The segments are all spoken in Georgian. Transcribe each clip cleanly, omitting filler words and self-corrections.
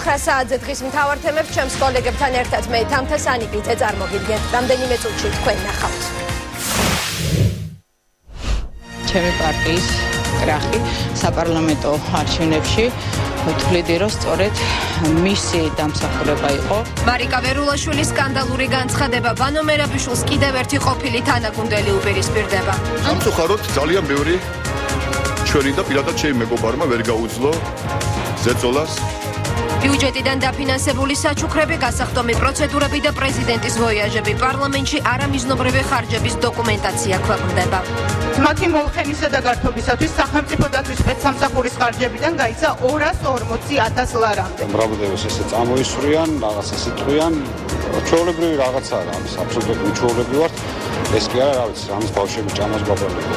9 საათზე დღის მთავარ თემებს ჩემს კოლეგებთან ერთად მე თამთა სანიკლიძე წარმოგიდგენთ. რამდენიმე წუთში თქვენ ნახავთ. ჩემი პარტიის კრახი საპარლამენტო არჩევნებში ვთვლიდი, რომ სწორედ მისი დამსახურება იყო. მარიკა ვერულაშვილის სკანდალური განცხადება ვანო მერაბიშვილს კიდევ ერთი ყოფილი თანაგუნდელი უპირისპირდება. სამწუხაროდ ძალიან ბევრი ჩვენი და პირადად ჩემი მეგობარმა ვერ გაუძლო ზეწოლას. ბიუჯეტიდან დაფინანსებული საჩუქრები, გასახდომი პროცედურები და პრეზიდენტის ვოიაჟები პარლამენტში არამიზნობრივი ხარჯების დოკუმენტაცია ქვეყნდება. მათი მოხენისა და გართობისათვის სახელმწიფო დაცვის სპეცსამსახურის ხარჯებიდან გაიცა 240,000 ლარამდე. მრავლადებას ესე წამოისვრიან, რაღაცა სიტყვიან, ჩვეულებრივი რაღაცაა ამის აბსოლუტურად უჩვეულებრივი ვართ. ეს კი არა, რა ვიცი, ამის ბავშვები ჭამას გვაბარდება.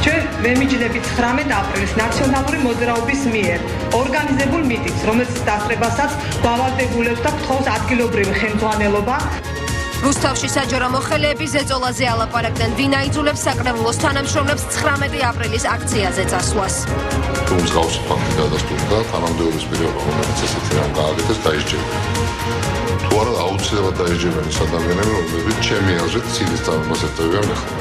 ჩვენ ვემიჯნებით 19 აპრილის ნაციონალური მოძრაობის მიერ ორგანიზებულ მიტინგს, რომელსაც დასწრებასაც დავალდებულებს და გთხოვს ადგილობრივი ხელმძღვანელობა. რუსთავში საჯარო მოხელეები ზეწოლაზე ალაპარაკდნენ, ვინ აიძულებს საკრებულოს თანამშრომლებს 19 აპრილის აქციაზე წასვლას. თუ მსგავსი ფაქტი დადასტურდა, თანამდებობის პირობა, რომელიც ესეთი რამ გააკეთეს, დაისჯება. თუ არა, აუცილებლად დაისჯებიან ის ადამიანები, რომლებიც ჩემი აზრით ცილის წარმოებას ეტევიან ახლა.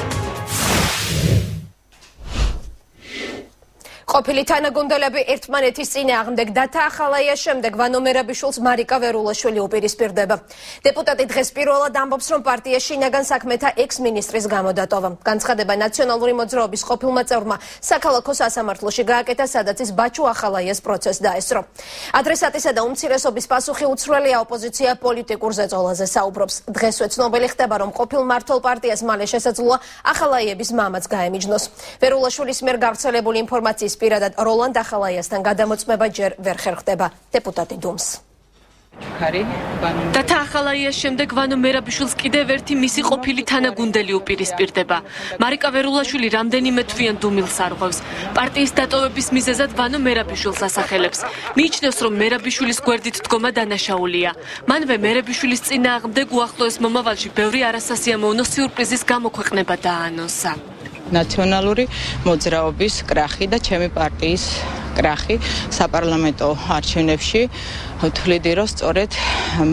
ყოფილი თანაგუნდელები ერთმანეთის წინააღმდეგ დათაახალაიას შემდეგ ვანო მერაბიშვილს მარიკა ვერულაშვილი უპირისპირდება. დეპუტატი დღეს პირველად ამბობს, რომ პარტია შინაგან საქმეთა ექს-მინისტრის გამოდატოვა. განცხადება ნაციონალური მოძრაობის ყოფილმა წევრმა საქალაქო სასამართლოში გააკეთა, სადაც ის ბაჩუ ახალაიას პროცესს დაესწრო. ადრესატისა და უმცირესობის პასუხი უცვლელია, ოპოზიცია პოლიტიკურ ზეწოლაზე საუბრობს. დღესვე ცნობილი ხდება, რომ ყოფილ მმართველ პარტიას მალე შესაძლოა ახალაიების მამაც გაემიჯნოს. ვერულაშვილის მიერ გავრცელებული ინფორმაციის პირადად როლანდ ახალაიასთან გადამოწმება ჯერ ვერ ხერხდება დეპუტატი დუმს. დათაახალაიას შემდეგ ვანო მერაბიშვილს კიდევ ერთი მისი ყოფილი თანაგუნდელი უპირისპირდება. მარიკა ვერულაშვილი რამდენიმე თვიან დუმილს არღვევს. პარტიის დატოვების მიზეზად ვანო მერაბიშვილს ასახელებს. მიიჩნევს, რომ მერაბიშვილის გვერდით დგომა დანაშაულია. მანვე მერაბიშვილის წინააღმდეგ უახლოეს მომავალში ბევრი არასასიამოვნო სიურპრიზის გამოქვეყნება დაანონსა. ნაციონალური მოძრაობის კრახი და ჩემი პარტიის კრახი საპარლამენტო არჩევნებში ვთვლიდი, რომ სწორედ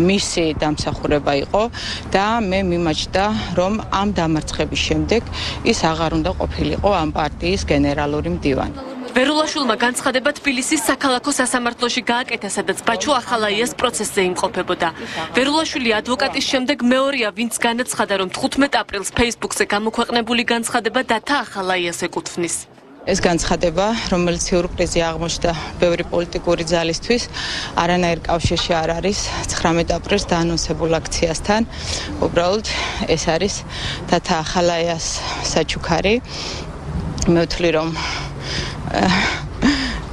მისი დამსახურება იყო და მე მიმაჩნდა, რომ ამ დამარცხების შემდეგ ის აღარ უნდა ყოფილიყო ამ პარტიის გენერალური მდივანი. ვერულაშვილმა განცხადება თბილისის საქალაქო სასამართლოში გააკეთა, სადაც ბაჩუ ახალაიას პროცესზე იმყოფებოდა. ვერულაშვილი ადვოკატის შემდეგ მეორეა, ვინც განაცხადა, რომ 15 აპრილს Facebook-ზე გამოქვეყნებული განცხადება დათაახალაიას ეკუთვნის. ეს განცხადება, რომელიც სიურპრიზი აღმოჩნდა ბევრი პოლიტიკური ძალისთვის, არანაირ კავშირში არ არის 19 აპრილს დაანონსებულ აქციასთან. უბრალოდ ეს არის დათაახალაიას საჩუქარი. მე ვთვლი, რომ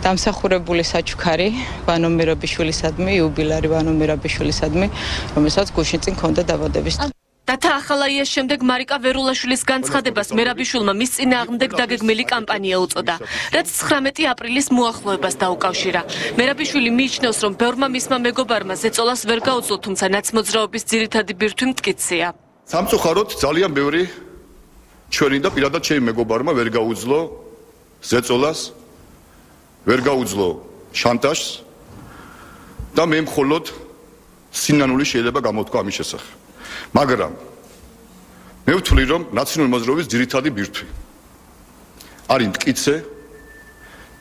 დამსახურებული საჩუქარი ვანო მერაბიშვილისადმი, იუბილარი ვანო მერაბიშვილისადმი, რომელსაც გუშინ წინ ჰქონდა დაბადების. დათაახალაიას შემდეგ მარიკა ვერულაშვილის განცხადებას მერაბიშვილმა მის წინააღმდეგ დაგეგმილი კამპანია უწოდა, რაც 19 აპრილის მოახლოებას დაუკავშირა. მერაბიშვილი მიიჩნევს, რომ ბევრმა მისმა მეგობარმა ზეწოლას ვერ გაუძლო, თუმცა ნაცმოძრაობის ძირითადი ბირთვი მტკიცეა. სამწუხაროდ ძალიან ბევრი ჩვენი და პირადად ჩემი მეგობარმა ვერ გაუძლო ზეწოლას, ვერ გაუძლო შანტაჟს და მე მხოლოდ სინანული შეიძლება გამოთქვა ამის შესახებ. მაგრამ მე ვთვლი, რომ ნაციონალური მოძრაობის ძირითადი ბირთვი არის მტკიცე,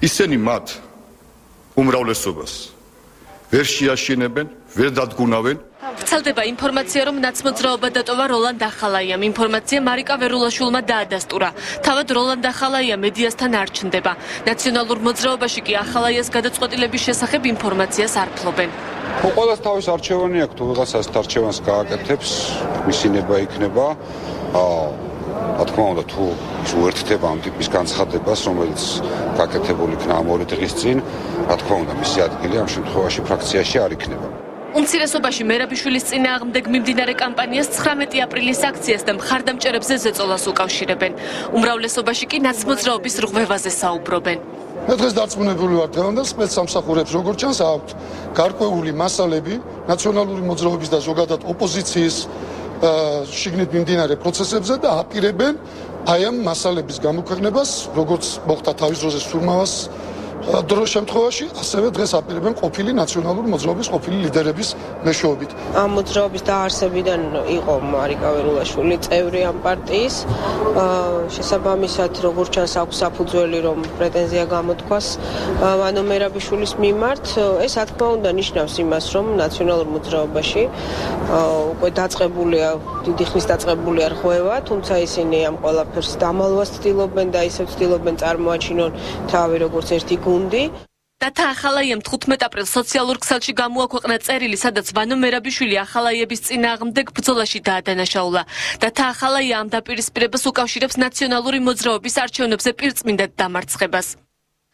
ისინი მათ უმრავლესობას ვერ შეაშინებენ, ვერ დადგუნავენ. ვრცელდება ინფორმაცია, რომ ნაცმოძრაობა დატოვა როლანდ ახალაიამ. ინფორმაცია მარიკა ვერულაშვილმა დაადასტურა. თავად როლანდ ახალაია მედიასთან არ ჩნდება. ნაციონალურ მოძრაობაში კი ახალაიას გადაწყვეტილების შესახებ ინფორმაციას არ ფლობენ. ყველას თავის არჩევანი აქვს, თუ ვიღაცა ასეთ არჩევანს გააკეთებს, მისი ნება იქნება. რა თქმა უნდა, თუ ის უერთდება ამ ტიპის განცხადებას, რომელიც გაკეთებული იქნა ამ 2 დღის წინ, რა თქმა უნდა, მისი ადგილი ამ შემთხვევაში ფრაქციაში არ იქნება. უმცირესობაში მერაბიშვილის წინააღმდეგ მიმდინარე კამპანიას 19 აპრილის აქციას და მხარდამჭერებზე ზეწოლას უკავშირებენ. უმრავლესობაში კი ნაცმოძრაობის რღვევაზე საუბრობენ. მე დღეს დარწმუნებული ვარ, დღევანდელ სპეცსამსახურებს როგორც ჩანს აქვთ გარკვეული მასალები ნაციონალური მოძრაობის და ზოგადად ოპოზიციის შიგნით მიმდინარე პროცესებზე და აპირებენ აი ამ მასალების გამოქვეყნებას, როგორც მოხდა თავის დროზე სურმავას დროის შემთხვევაში ასევე დღეს აპირებენ ყოფილი ნაციონალური მოძრაობის ყოფილი ლიდერების მეშვეობით. ამ მოძრაობის დაარსებიდან იყო მარიკა ვერულაშვილი წევრი ამ პარტიის. შესაბამისად, როგორც ჩანს, აქვს საფუძველი, რომ პრეტენზია გამოთქვას ვანო მერაბიშვილის მიმართ. ეს, რა თქმა უნდა, ნიშნავს იმას, რომ ნაციონალურ მოძრაობაში უკვე დაწყებულია, დიდი ხნის დაწყებულია რღვევა, თუმცა ისინი ამ ყველაფერს დამალვას ცდილობენ და ისევ ცდილობენ წარმოაჩინონ თავი როგორც ერთი გუნდი. დათა ახალაიამ 15 აპრილს სოციალურ ქსელში გამოაქვეყნა წერილი, სადაც ვანო მერაბიშვილი ახალაიების წინააღმდეგ ბრძოლაში დაადანაშაულა. დათა ახალაია ამ დაპირისპირებას უკავშირებს ნაციონალური მოძრაობის არჩევნებზე პირწმინდად დამარცხებას.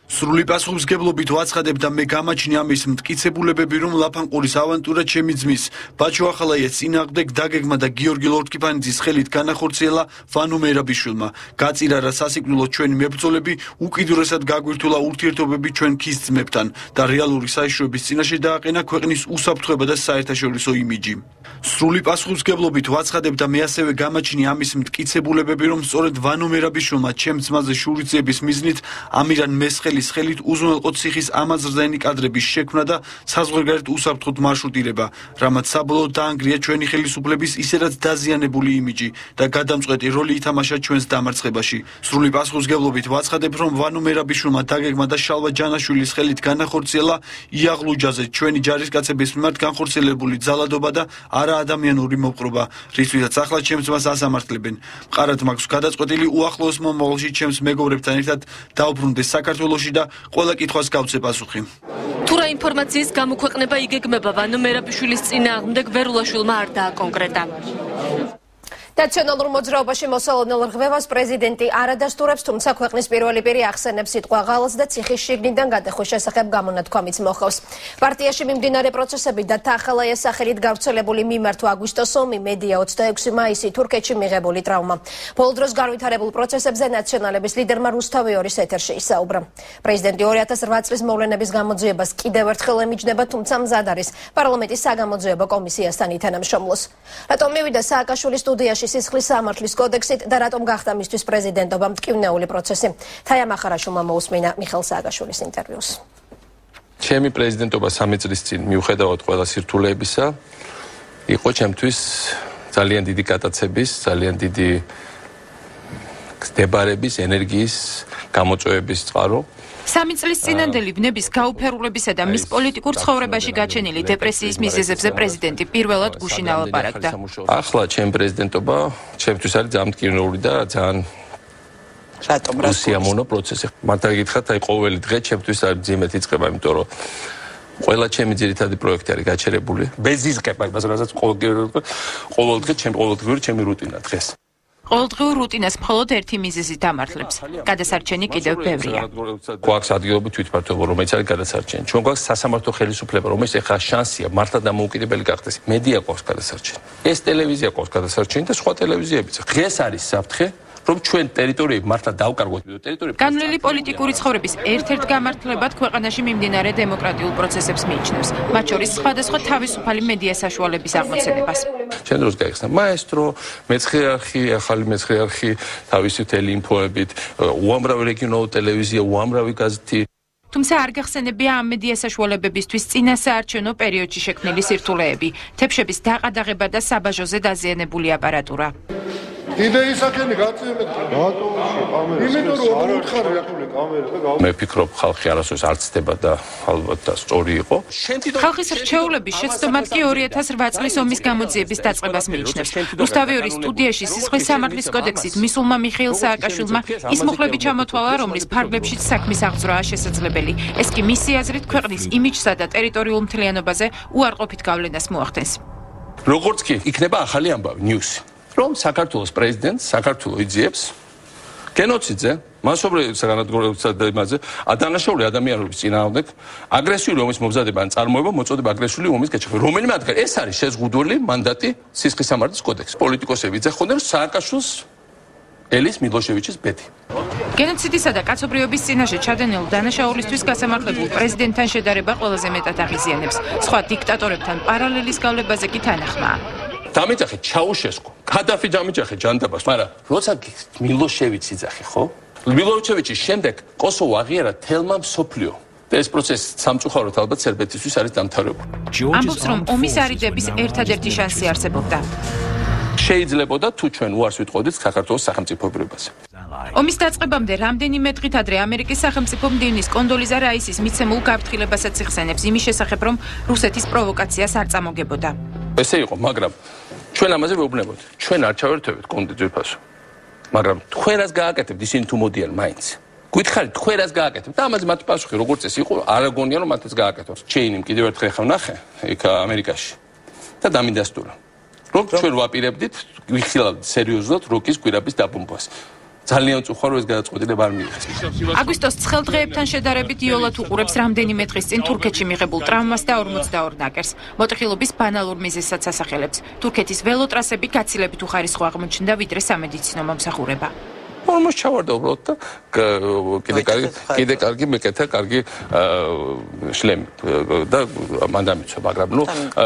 სრული პასუხისმგებლობით ვაცხადებდა მე გამაჩნია ამის მტკიცებულებები, რომ ლაფანყურის ავანტურა ჩემი ძმის ბაჩო ახალაიას წინააღმდეგ დაგეგმა და გიორგი ლორთქიფანიძის ხელით განახორციელა ვანო მერაბიშვილმა. გაწირა რა სასიკვდილოდ ჩვენი მებრძოლები, უკიდურესად გაგვირთულა ურთიერთობები ჩვენ ქის ძმებთან და რეალური საიშროების წინაშე დააყენა ქვეყნის უსაფრთხოება და საერთაშორისო იმიჯი. სრული პასუხისმგებლობით ვაცხადებდა მე ასევე გამაჩნია ამის მტკიცებულებები, რომ სწორედ ვანო მერაბიშვილმა ჩემ ძმაზე შურისძიების მიზნით ამირან მესხელი ხელით უზრუნველყო ციხის ამაზრდენი კადრების შექმნა და საზღვარგარეთ უსაფრთხოდ მარშრუტირება, რამაც საბოლოოდ დაანგრია ჩვენი ხელისუფლების ისედაც დაზიანებული იმიჯი და გადამწყვეტი როლი ითამაშა ჩვენს დამარცხებაში. სრული პასუხისმგებლობით ვაცხადებ, რომ ვანო მერაბიშვილმა დაგეგმა და შალვა ჯანაშვილის ხელით განახორციელა იაღლუჯაზე ჩვენი ჯარისკაცების მიმართ განხორციელებული ძალადობა და არაადამიანური მოპყრობა, რისთვისაც ახლა ჩემს ძმას ასამართლებენ. მყარად მაქვს გადაწყვეტილი უახლოეს მომავალში ჩემს მეგობრებთან ერთად დავბრუნდეს საქართველოში და ყველა კითხვას გავცე პასუხი. თუ რა ინფორმაციის გამოქვეყნება იგეგმება ვანო მერაბიშვილის წინააღმდეგ ვერულაშვილმა არ დააკონკრეტა. ნაციონალურ მოძრაობაში მოსალოდნელ რღვევას პრეზიდენტი არ ადასტურებს, თუმცა ქვეყნის პირველი პირი ახსენებს სიტყვა ღალატს და ციხის შიგნიდან გადახვის შესახებ გამონათქვამიც მოხავს. პარტიაში მიმდინარე პროცესები დათა ახალაიას სახელით გავრცელებული მიმართვა აგვისტოს ომი, მედია 26 მაისი თურქეთში მიღებული ტრავმა. ბოლო დროს განვითარებულ პროცესებზე ნაციონალების ლიდერმა რუსთავი-ორის ეთერში ისაუბრა. პრეზიდენტი 2008 წლის მოვლენების გამოძიებას კიდევ ერთხელ ემიჯნება, თუმცა მზად არის პარლამენტის საგამოძიებო კომისიასთან ითანამშრომლოს. რატომ მივიდა სააკაშვილის სტუდიაში სისხლის სამართლის კოდექსით და რატომ გახდა მისთვის პრეზიდენტობა მტკივნეული პროცესი? თაია მახარაშვილმა მოусმინა მიხეილ სააკაშვილის ინტერვიუს. ჩემი პრეზიდენტობა 3 წლის წინ მიუხედავად ყველა სირთულეებისა იყო ჩემთვის ძალიან დიდი გატაცების, ძალიან დიდი გრძდებარების, ენერგიის გამოწვევების წყარო. 3 წლის წინანდელი ვნების გაუფერულებისა და მის პოლიტიკურ ცხოვრებაში გაჩენილი დეპრესიის მიზეზებზე პრეზიდენტი პირველად გუშინ ალაპარაკდა. ახლა ჩემი პრეზიდენტობა ჩემთვის არის ძალიან მტკივნეული და ძალიან უსიამოვნო პროცესი. მართლა გითხრათ, აი ყოველი დღე ჩემთვის არის ძიმეთ იწყება, იმიტომ რომ ყველა ჩემი ძირითადი პროექტი არის გაჩერებული. ბეზიზკება, რასაც ყოველდღე ჩემი რუტინა დღეს. ყოველდღიურ რუტინას მხოლოდ ერთი მიზეზი დამართლებს. გადასარჩენი კიდევ ბევრია. გვაქვს ადგილობრივი თვითმმართველობა, რომელიც არის გადასარჩენი. ჩვენ გვაქვს სასამართლო ხელისუფლება, რომელიც ეხლა შანსია მართლა დამოუკიდებელი გახდეს. მედია გვაქვს გადასარჩენი. ეს ტელევიზია გვაქვს გადასარჩენი და სხვა ტელევიზიებიც. დღეს არის საფრთხე, რომ ჩვენ ტერიტორიები მართლა დავკარგოთ ტერიტორიები. განვლილი პოლიტიკური ცხოვრების ერთ-ერთ გამართლებად ქვეყანაში მიმდინარე დემოკრატიულ პროცესებს მიიჩნევს, მათ შორის სხვადასხვა თავისუფალი მედია საშუალების აღმოცენებას. ჩვენ დროს გაიხსნა მაესტრო, მეცხრე არხი, ახალი მეცხრე არხი, თავისი მთელი ინფოებით, უამრავი რეგიონალური ტელევიზია, უამრავი გაზეთი. თუმცა არ გახსენებია ამ მედია საშუალებებისთვის წინასაარჩევნო პერიოდში შექმნილი სირთულეები, თებშების დაყადაღება და საბაჟოზე დაზიანებული აპარატურა. კიდე ისაკენი გაწიებეთ. იმიტომ რომ უთხარი კამერა. მე ვფიქრობ, ხალხი არასოდეს არ ცდება და ალბათ და სწორი იყო. ხალხის რჩეულების შეცდომად კი 2008 წლის ომის გამოძიების დაწყებას მიიჩნევს. რუსთავი-ორის სტუდიაში სისხლის სამართლის კოდექსით მისულმა მიხეილ სააკაშვილმა ის მუხლები ჩამოთვალა, რომლის ფარგლებშიც საქმის აღძვრაა შესაძლებელი. ეს კი მისი აზრით ქვეყნის იმიჯსა და ტერიტორიულ მთლიანობაზე უარყოფით გავლენას მოახდენს. როგორც კი იქნება ახალი ამბავი, ნიუსი. რომ საქართველოს პრეზიდენტს საქართველოს იძიებს გენოციდზე, მასობრივ საგანადგურებასა და იმაზე ადანაშაული ადამიანების წინააღმდეგ აგრესიული ომის მომზადება ან წარმოება მოწოდება აგრესიული ომის გაჩაღება. რომელიმე ადგილ ეს არის შეზღუდული მანდატი სისხლის სამართლის კოდექსში. პოლიტიკოსები იძახოდნენ, რომ სააკაშვილს ელის მილოშევიჩის ბედი. გენოციდისა და კაცობრიობის წინაშე ჩადენილ დანაშაულისთვის გასამართლებულ პრეზიდენტთან შედარება ყველაზე მეტად აღიზიანებს. სხვა დიქტატორებთან პარალელის გავლებაზე კი თანახმაა. დამიძახე ჩაუშესკო, კადაფი დამიძახე ჯანდაბას, მაგრამ როცა მილოშევიჩი იძახე, ხო? მილოშევიჩის შემდეგ კოსოვო აღიარა თელმა მსოფლიო. ეს პროცესი სამწუხაროდ ალბათ სერბეთისთვის არის დამთავრებული. ამბობს, რომ ომის არიდების ერთადერთი შანსი არსებობდა. შეიძლებოდა თუ ჩვენ უარს ვიტყოდით საქართველოს სახელმწიფოებრიობაზე. ომის დაწყებამდე რამდენიმე დღით ადრე ამერიკის სახელმწიფო მდივნის კონდოლიზა რაისის მიცემულ გაფრთხილებასაც იხსენებს იმის შესახებ, რომ რუსეთის პროვოკაციას არ წამოგებოდა. ესე იყო, მაგრამ ჩვენ ამაზე ვეუბნებოდ. ჩვენ არ ჩავერთვებით კონდიძვიფასო. მაგრამ თქვენ რას გააკეთებთ ისინი თუ მოდიან მაინც. გითხარით თქვენ რას გააკეთებთ? და ამაზე მათი პასუხი როგორც ეს იყო, არ აგონია რომ მათაც გააკეთოს. ჩეინიმ კიდევ ერთხელ ხა ვნახე იქ ამერიკაში და დამიდასტურა. რომ ჩვენ ვაპირებდით ვიხილავთ სერიოზულად როკის გვირაბის დაბომბვას. ძალიან წუხარო ეს გადაწყვეტილება არ მიიღეს. აგვისტოს ცხელდღეებთან შედარებით იოლად უყურებს რამდენიმე დღის წინ თურქეთში მიღებულ ტრავმას და 42 ნაკერს. მოტეხილობის ბანალურ მიზეზსაც ასახელებს. თურქეთის ველოტრასები გაცილებით უხარისხო აღმოჩნდა ვიდრე სამედიცინო მომსახურება. almost ჩავარდა უბრალოდ და კიდე კარგი მეკეთა, კარგი შლემი და მან დამიცვა,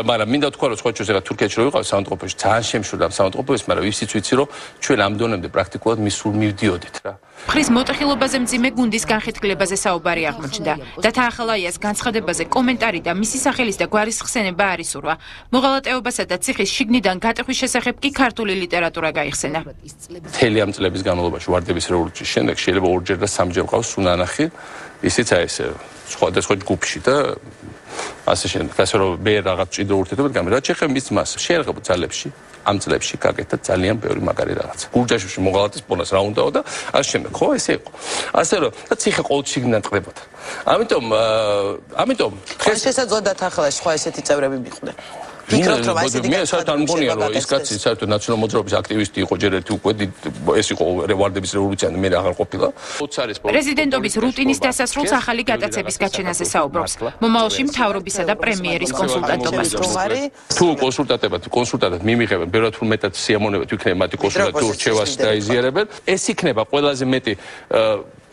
მაგრამ მინდა ვთქვა რომ სხვა ჩვენს ახლა თურქეთში რო ვიყავ საავადმყოფოში, ძალიან შემშურდა საავადმყოფოში, მაგრამ ისიც ვიცი რომ ჩვენ ამ დონემდე პრაქტიკულად მისულ მივდიოდით რა. ხრის მოტეხილობაზე მძიმე გუნდის განხეთქილებაზე საუბარი აღმოჩნდა. დათა ახალაიას განცხადებაზე კომენტარი და მისი სახელის და გვარის ხსენება არ ისურვა. მოღალატეობასა და ციხის შიგნიდან გატეხვის შესახებ კი ქართული ლიტერატურა გაიხსენა. მთელი ამ წლების განმავლობაში ვარდების რევოლუციის შემდეგ შეიძლება ორჯერ და სამჯერ ყავს სუნანახი, ისიც აი ეს სხვადასხვა ჯგუფში და ასე შემდეგ. ასე რომ მე რაღაც ჭიდრო ურთიერთობად გამერა ჩეხე მის მას შეერღებო ძალებში. ამ წლებში გაკეთდა ძალიან ბევრი მაგარი რაღაცა. გურჯაშოვში მოღალატეს პონას რა უნდაო და ასე შემდეგ. ხო, ესე იყო. ასე რომ და ციხე ყოველ შიგნიდან ტყდებოდა. ამიტომ დღეს შესაძლოა ახლა სხვა ესეთი წევრები მიყვნენ. ფიქრობთ რომ ასეთი მე საერთოდ არ მგონია რომ ის კაცი საერთოდ ნაციონალ მოძრაობის აქტივისტი იყო ჯერ ერთი უკვე ეს იყო ვარდების რევოლუცია მე აღარ ყოფილა. პრეზიდენტობის რუტინის დასასრულს ახალი გატაცების გაჩენაზე საუბრობს. მომავალში მთავრობისა და პრემიერის კონსულტანტობას. თუ კონსულტანტად მიმიღებენ ბევრად მეტად სიამოვნებად ვიქნება მათი კონსულტანტი თუ რჩევას დაიზიარებენ. ეს იქნება ყველაზე მეტი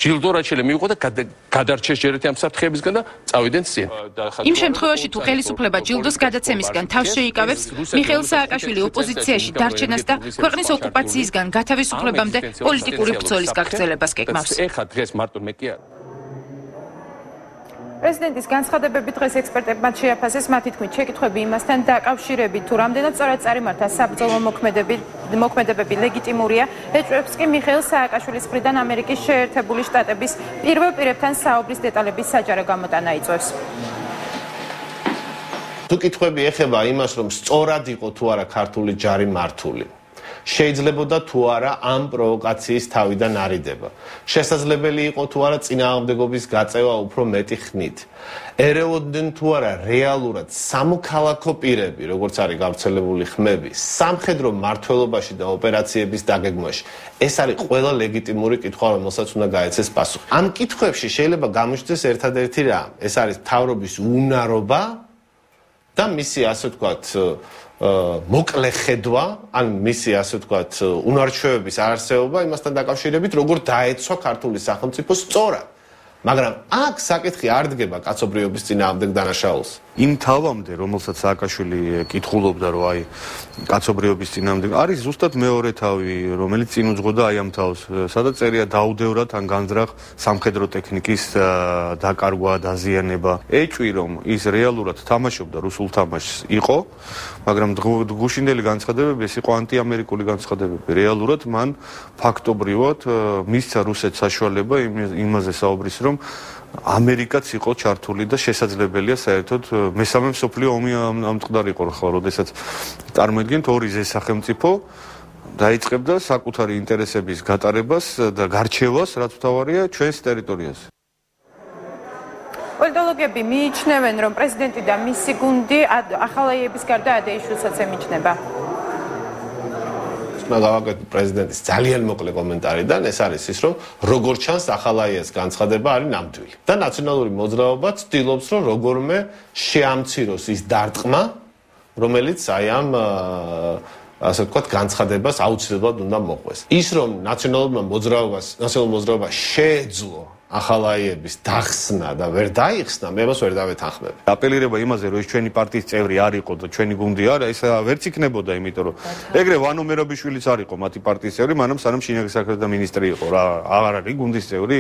ჯილდო რაც შეიძლება მიიღო და გადარჩეს ჯერ ერთი ამ საფრთხეებისგან და წავიდნენ წინ. იმ შემთხვევაში თუ ხელისუფლება ჯილდოს გადაცემისგან თავს შეიკავებს, მიხეილ სააკაშვილი ოპოზიციაში დარჩენას და ქვეყნის ოკუპაციისგან გათავისუფლებამდე პოლიტიკური ბრძოლის გაგრძელებას გეგმავს. ეხლა დღეს მარტო მე კი არა. პრეზიდენტის განცხადებები დღეს ექსპერტებმა შეაფასეს, მათი თქმით, შეკითხვები იმასთან დაკავშირებით, თუ რამდენად სწორად წარიმართა საბრძოლო მოქმედებები ლეგიტიმურია, ეჭვებს კი მიხეილ სააკაშვილის მხრიდან ამერიკის შეერთებული შტატების პირველ პირებთან საუბრის დეტალების საჯარო გამოტანა იწვევს. თუ კითხვები ეხება იმას, რომ სწორად იყო თუ არა ქართული ჯარი მართული, შეიძლებოდა თუ არა ამ პროვოკაციის თავიდან არიდება. შესაძლებელი იყო თუ არა წინააღმდეგობის გაწევა უფრო მეტი ხნით. ერეოდნენ თუ არა რეალურად სამოქალაქო პირები, როგორც არის გავრცელებული ხმები, სამხედრო მმართველობაში და ოპერაციების დაგეგმვაში. ეს არის ყველა ლეგიტიმური კითხვა, რომელსაც უნდა გაეცეს პასუხი. ამ კითხვებში შეიძლება გამოჩნდეს ერთადერთი რამ, ეს არის მთავრობის უნარობა და მისი ასე ვთქვათ მოკლე ხედვა, ან მისი ასე ვთქვათ უნარჩვევების არსებობა იმასთან დაკავშირებით, როგორ დაეცვა ქართული სახელმწიფო სწორად. მაგრამ აქ საკითხი არ დგება კაცობრიობის წინააღმდეგ დანაშაულს. იმ თავამდე, რომელსაც სააკაშვილი კითხულობდა, რომ აი კაცობრიობის წინააღმდეგ არის ზუსტად მეორე თავი, რომელიც წინ უძღოდა აი ამ თავს, სადაც წერია დაუდევრად ან განზრახ სამხედრო ტექნიკის დაკარგვა, დაზიანება. ეჭვი რომ ის რეალურად თამაშობდა რუსულ თამაშს იყო, მაგრამ გუშინდელი განცხადებები ეს იყო ანტიამერიკული განცხადებები. რეალურად მან ფაქტობრივად მისცა რუსეთს საშუალება იმაზე საუბრის რომ ამერიკაც იყო ჩართული და შესაძლებელია საერთოდ მესამე მსოფლიო ომი ამწყდარ იყო ხო, როდესაც წარმოიდგინეთ ორი სახელმწიფო დაიწყებდა საკუთარი ინტერესების გატარებას და გარჩევას, რაც მთავარია ჩვენს ტერიტორიაზე. პოლიტოლოგები მიიჩნევენ, რომ პრეზიდენტი და მისი გუნდი ახალაიების გარდა ადეიშვილსაც ემიჩნება. გავაკეთე პრეზიდენტის ძალიან მოკლე კომენტარიდან, ეს არის ის, რომ როგორ ჩანს ახალაიას განცხადება არის ნამდვილი. და ნაციონალური მოძრაობა ცდილობს, რომ რომელიმე შეამციროს ის დარტყმა, რომელიც აი ამ ასე ვთქვათ განცხადებას აუცილებლად უნდა მოყვეს. ის რომ ნაციონალურ მოძრაობას შეეძლო ახალაიების დახსნა და ვერ დაიხსნა, მე მას ვერ დავეთანხმებ. აპელირება იმაზე, რომ ეს ჩვენი პარტიის წევრი არ იყო და ჩვენი გუნდი არა, ეს ვერც იქნებოდა, იმიტომ რომ ეგრე ვანო მერაბიშვილიც არ იყო მათი პარტიის წევრი, მანამ სანამ შინაგან საქმეთა მინისტრი იყო რა, აღარ არის გუნდის წევრი.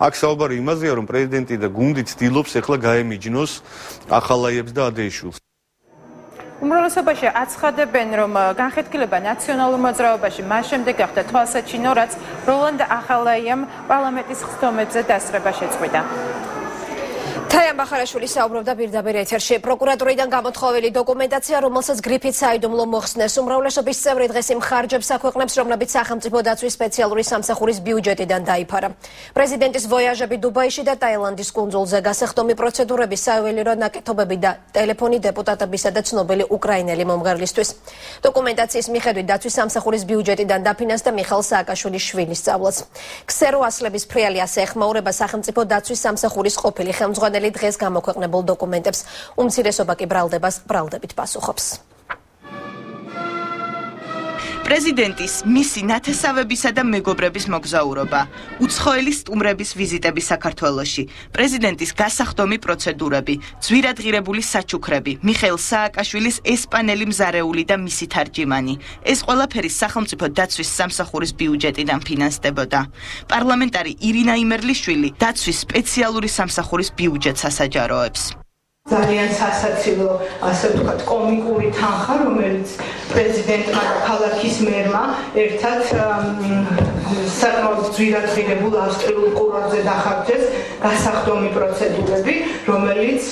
აქ საუბარი იმაზეა, რომ პრეზიდენტი და გუნდი ცდილობს ახლა გაემიჯნოს ახალაიებს და ადეიშვილს. უმრავლესობაში აცხადებენ, რომ განხეთქილება ნაციონალურ მოძრაობაში მას შემდეგ გახდა თვალსაჩინო, რაც როლანდ ახალაიამ პარლამენტის ხსდომებზე დასწრება შეწყვიტა. თაიან ბახარაშვილი საუბრობდა პირდაპირ ეთერში. პროკურატურიდან გამოთხოვილი დოკუმენტაცია, რომელსაც გრიფით საიდუმლო მოხსნეს, უმრავლესობის წევრი დღეს იმ ხარჯებს აქვეყნებს, რომლებიც სახელმწიფო დაცვის სპეციალური სამსახურის ბიუჯეტიდან დაიფარა. პრეზიდენტის ვოიაჟები დუბაიში და ტაილანდის კუნძულზე, გასახდომი პროცედურები, საიუველირო ნაკეთობები და ტელეფონი დეპუტატებისა და ცნობილი უკრაინელი მომღერლისთვის. დოკუმენტაციის მიხედვით დაცვის სამსახურის ბიუჯეტიდან დაფინანსდა მიხეილ სააკაშვილის შვილის სწავლაც. ქსერო ასლების ფრიალი ასე ეხმაურება სახელმწიფო დაცვის სამსახურის ყოფილი ხელმძღვანელი დღეს გამოქვეყნებულ დოკუმენტებს, უმცირესობა კი ბრალდებით პასუხობს. პრეზიდენტის მისი ნათესავებისა და მეგობრების მოგზაურობა, უცხოელი სტუმრების ვიზიტები საქართველოში, პრეზიდენტის გასახდომი პროცედურები, ძვირადღირებული საჩუქრები, მიხეილ სააკაშვილის ესპანელი მზარეული და მისი თარჯიმანი. ეს ყველაფერი სახელმწიფო დაცვის სამსახურის ბიუჯეტიდან ფინანსდებოდა. პარლამენტარი ირინა იმერლიშვილი დაცვის სპეციალური სამსახურის ბიუჯეტს ასაჯაროებს. ძალიან სასაცილო, ასე ვთქვათ, კომიკური თანხა, რომელიც პრეზიდენტმა და ქალაქის მერმა ერთად საკმაოდ ძვირადღირებულ ავსტრიულ ყურადღებზე დახარჯეს გასახდომი პროცედურები, რომელიც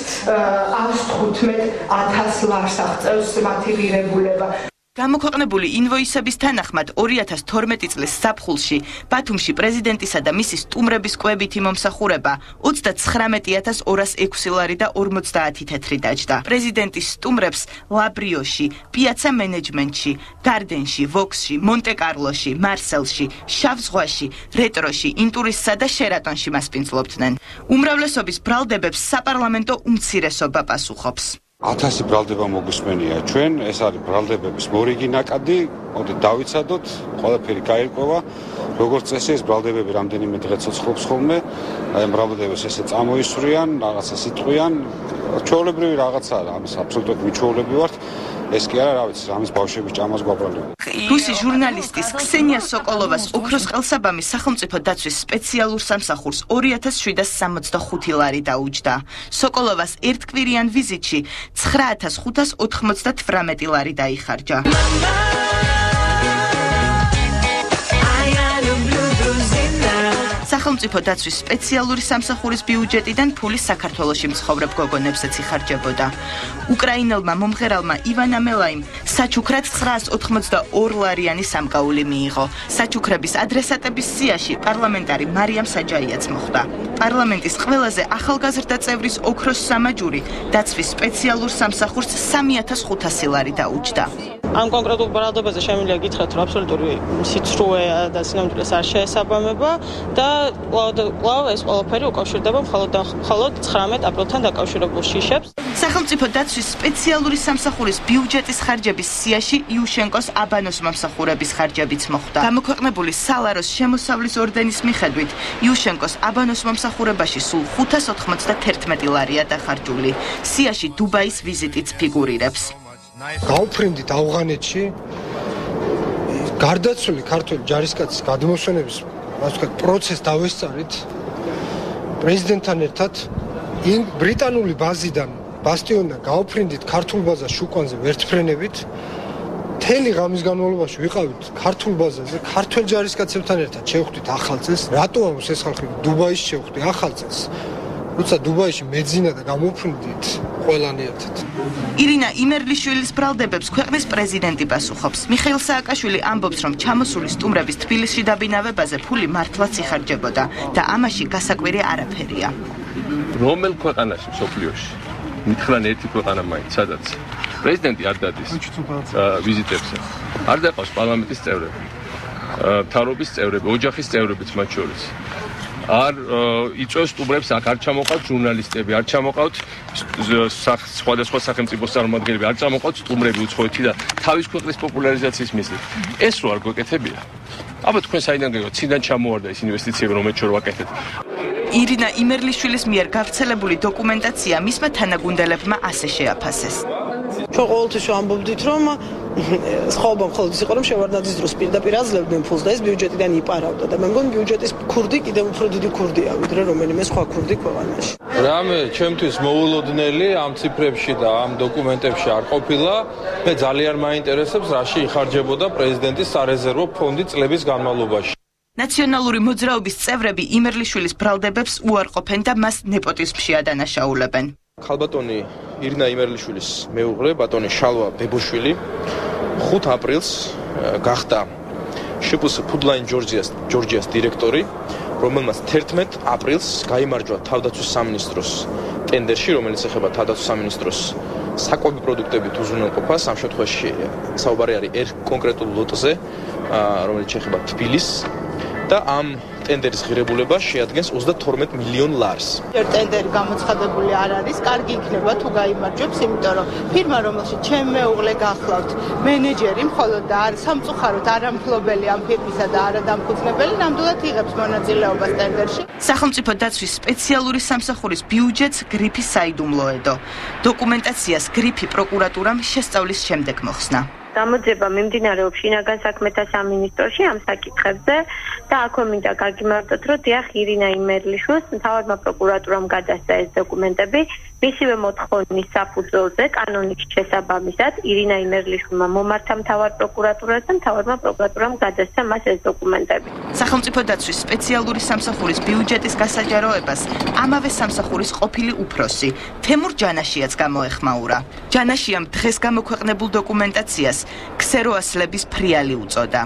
115,000 ლარს აღწევს მათი ღირებულება. გამოქვეყნებული ინვოისების თანახმად 2012 წლის ზაფხულში ბათუმში პრეზიდენტისა და მისი სტუმრების კვებითი მომსახურება 39,206 ლარი და 50 თეთრი დაჯდა. პრეზიდენტის სტუმრებს ლაბრიოში, პიაცა მენეჯმენტში, გარდენში, ვოქსში, მონტე-კარლოში, მარსელში, შავ ზღვაში, რეტროში, ინტურისსა და შერატონში მასპინძლობდნენ. უმრავლესობის ბრალდებებს საპარლამენტო უმცირესობა პასუხობს. 1000 ბრალდება მოგვისმენია ჩვენ, ეს არის ბრალდებების მორიგი ნაკადი, მოდით დავიცადოთ, ყველაფერი გაირკვევა. როგორც წესი, ეს ბრალდებები რამდენიმე დღე ცოცხლობს ხოლმე, აი ამ ბრალდებებს ესე წამოისვრიან, რაღაცას იტყვიან, ჩვეულებრივი რაღაცაა, ამის აბსოლუტურად მიჩვეულები ვართ. ეს კი არა, რა ვიცი, ამის ბავშვების ჭამას გვაბრალდება. რუსი ჟურნალისტის ქსენია სოკოლოვას ოქროს ყელსაბამი სახელმწიფო დაცვის სპეციალურ სამსახურს 2765 ლარი დაუჯდა. სოკოლოვას ერთკვირიან ვიზიტში 9598 ლარი დაიხარჯა. სახელმწიფო დაცვის სპეციალური სამსახურის ბიუჯეტიდან ფული საქართველოში მცხოვრებ გოგონებსაც იხარჯებოდა. უკრაინელმა მომღერალმა ივან ამელაიმ საჩუქრად 982 ლარიანი სამკაული მიიღო. საჩუქრების ადრესატების სიაში პარლამენტარი მარიამ საჯაიაც მოხვდა. პარლამენტის ყველაზე ახალგაზრდა წევრის ოქროს სამაჯური დაცვის სპეციალურ სამსახურს 3500 ლარი დაუჯდა. ამ კონკრეტულ ბრალდებაზე შემიძლია გითხრათ, რომ აბსოლუტური სიცრუე და სინამდვილეს არ შეესაბამება და კვლავ ეს ყველაფერი უკავშირდება მხოლოდ 19 აპრილთან დაკავშირებულ შიშებს. სახელმწიფო დაცვის სპეციალური სამსახურის ბიუჯეტის ხარჯების სიაში იუშენკოს აბანოს მომსახურების ხარჯებიც მოხვდა. გამოქვეყნებული სალაროს შემოსავლის ორდენის მიხედვით იუშენკოს აბანოს მომსახურებაში სულ 591 ლარია დახარჯული. სიაში დუბაის ვიზიტიც ფიგურირებს. გაუფრინდით ავღანეთში გარდაცვლილი ქართველი ჯარისკაცის გადმოსვენების პროცესს დავესწარით პრეზიდენტთან ერთად ბრიტანული ბაზიდან ბასტიონიდან გაუფრინდით ქართულ ბაზას შუკვანზე ვერტფრენებით მთელი ღამის განმავლობაში ვიყავით ქართულ ბაზაზე ქართველ ჯარისკაცებთან ერთად შევხვდით ახალწელს რატო ამის ეს ხალხი დუბაიში შევხვდი ახალწელს როცა დუბაიში მეძინა და გამოფრინდით ყველანი ერთად. ირინა იმერლიშვილის ბრალდებებს ქვეყნის პრეზიდენტი პასუხობს. მიხეილ სააკაშვილი ამბობს, რომ ჩამოსული სტუმრების თბილისში დაბინავებაზე ფული მართლაც იხარჯებოდა და ამაში გასაკვირი არაფერია. რომელ ქვეყანაში მსოფლიოში? მითხრან ერთი ქვეყანა მაინც, სადაც პრეზიდენტი არ დადის ვიზიტებზე. არ დაყავს პარლამენტის წევრები, მთავრობის წევრები, ოჯახის წევრებიც მათ შორის. არ იწვევს სტუმრებს, აქ არ ჩამოყავთ ჟურნალისტები, არ ჩამოყავთ სხვადასხვა სახელმწიფოს წარმომადგენლები, არ ჩამოყავთ სტუმრები უცხოეთი და თავის ქვეყნის პოპულარიზაციის მიზნით. ეს რო არ გვეკეთებია, აბა თქვენ საიდან გეგოთ, ციდან ჩამოვარდა ეს ინვესტიციები, რომელიც შორ ვაკეთეთ. ირინა იმერლიშვილის მიერ გავრცელებული დოკუმენტაცია მისმა თანაგუნდელებმა ასე შეაფასეს. ჩვენ ყოველთვის ვამბობდით, რომ სხვაობა მხოლოდ ის იყო, რომ შევარდნაძის დროს პირდაპირ აძლევდნენ ფულს და ეს ბიუჯეტიდან იპარავდა და მე მგონი ბიუჯეტის ქურდი კიდევ უფრო დიდი ქურდია, ვიდრე რომელიმე სხვა ქურდი ქვეყანაში. რამე ჩემთვის მოულოდნელი ამ ციფრებში და ამ დოკუმენტებში არ ყოფილა. მე ძალიან მაინტერესებს, რაში იხარჯებოდა პრეზიდენტის სარეზერვო ფონდი წლების განმავლობაში. ნაციონალური მოძრაობის წევრები იმერლიშვილის ბრალდებებს უარყოფენ და მას ნეპოტიზმში ადანაშაულებენ. ქალბატონი ირინა იმერლიშვილის მეუღლე, ბატონი შალვა ბებოშვილი 5 აპრილს გახდა შპს ფუდლაინ ჯორჯიას დირექტორი, რომელმაც 11 აპრილს გაიმარჯვა თავდაცვის სამინისტროს ტენდერში, რომელიც ეხება თავდაცვის სამინისტროს საკვები პროდუქტებით უზრუნველყოფას. ამ შემთხვევაში საუბარი არის კონკრეტულ ლოტზე, რომელიც ეხება თბილისს და ამ ტენდერის ღირებულება შეადგენს 32 მილიონ ლარს. ტენდერი გამოცხადებული არ არის, კარგი იქნება თუ გაიმარჯვებს, იმიტომ რომ ფირმა, რომელშიც ჩემი მეუღლე გახლავთ, მენეჯერი, მხოლოდ და არ სამწუხაროდ არამფლობელი ამ ფირმისა და არადამფუძნებელი, ნამდვილად იღებს მონაწილეობას ტენდერში. სახელმწიფო დაცვის სპეციალური სამსახურის ბიუჯეტს გრიფი საიდუმლოედო. დოკუმენტაციას გრიფი პროკურატურამ შესწავლის შემდეგ მოხსნა. გამოძიება მიმდინარეობს შინაგან საქმეთა სამინისტროში ამ საკითხებზე და აქვე მინდა გაგიმარტოთ, რომ დიახ ირინა იმერლიშვილს მთავარმა პროკურატურამ გადასცა ეს დოკუმენტები მისივე მოთხოვნის საფუძველზე კანონის შესაბამისად ირინა იმერლიშვილმა მომართა მთავარ პროკურატურას და მთავარმა პროკურატურამ გადასცა მას ეს დოკუმენტები. სახელმწიფო დაცვის სპეციალური სამსახურის ბიუჯეტის გასაჯაროებას ამავე სამსახურის ყოფილი უფროსი თემურ ჯანაშიაც გამოეხმაურა. ჯანაშიამ დღეს გამოქვეყნებულ დოკუმენტაციას ქსეროასლების ფრიალი უწოდა.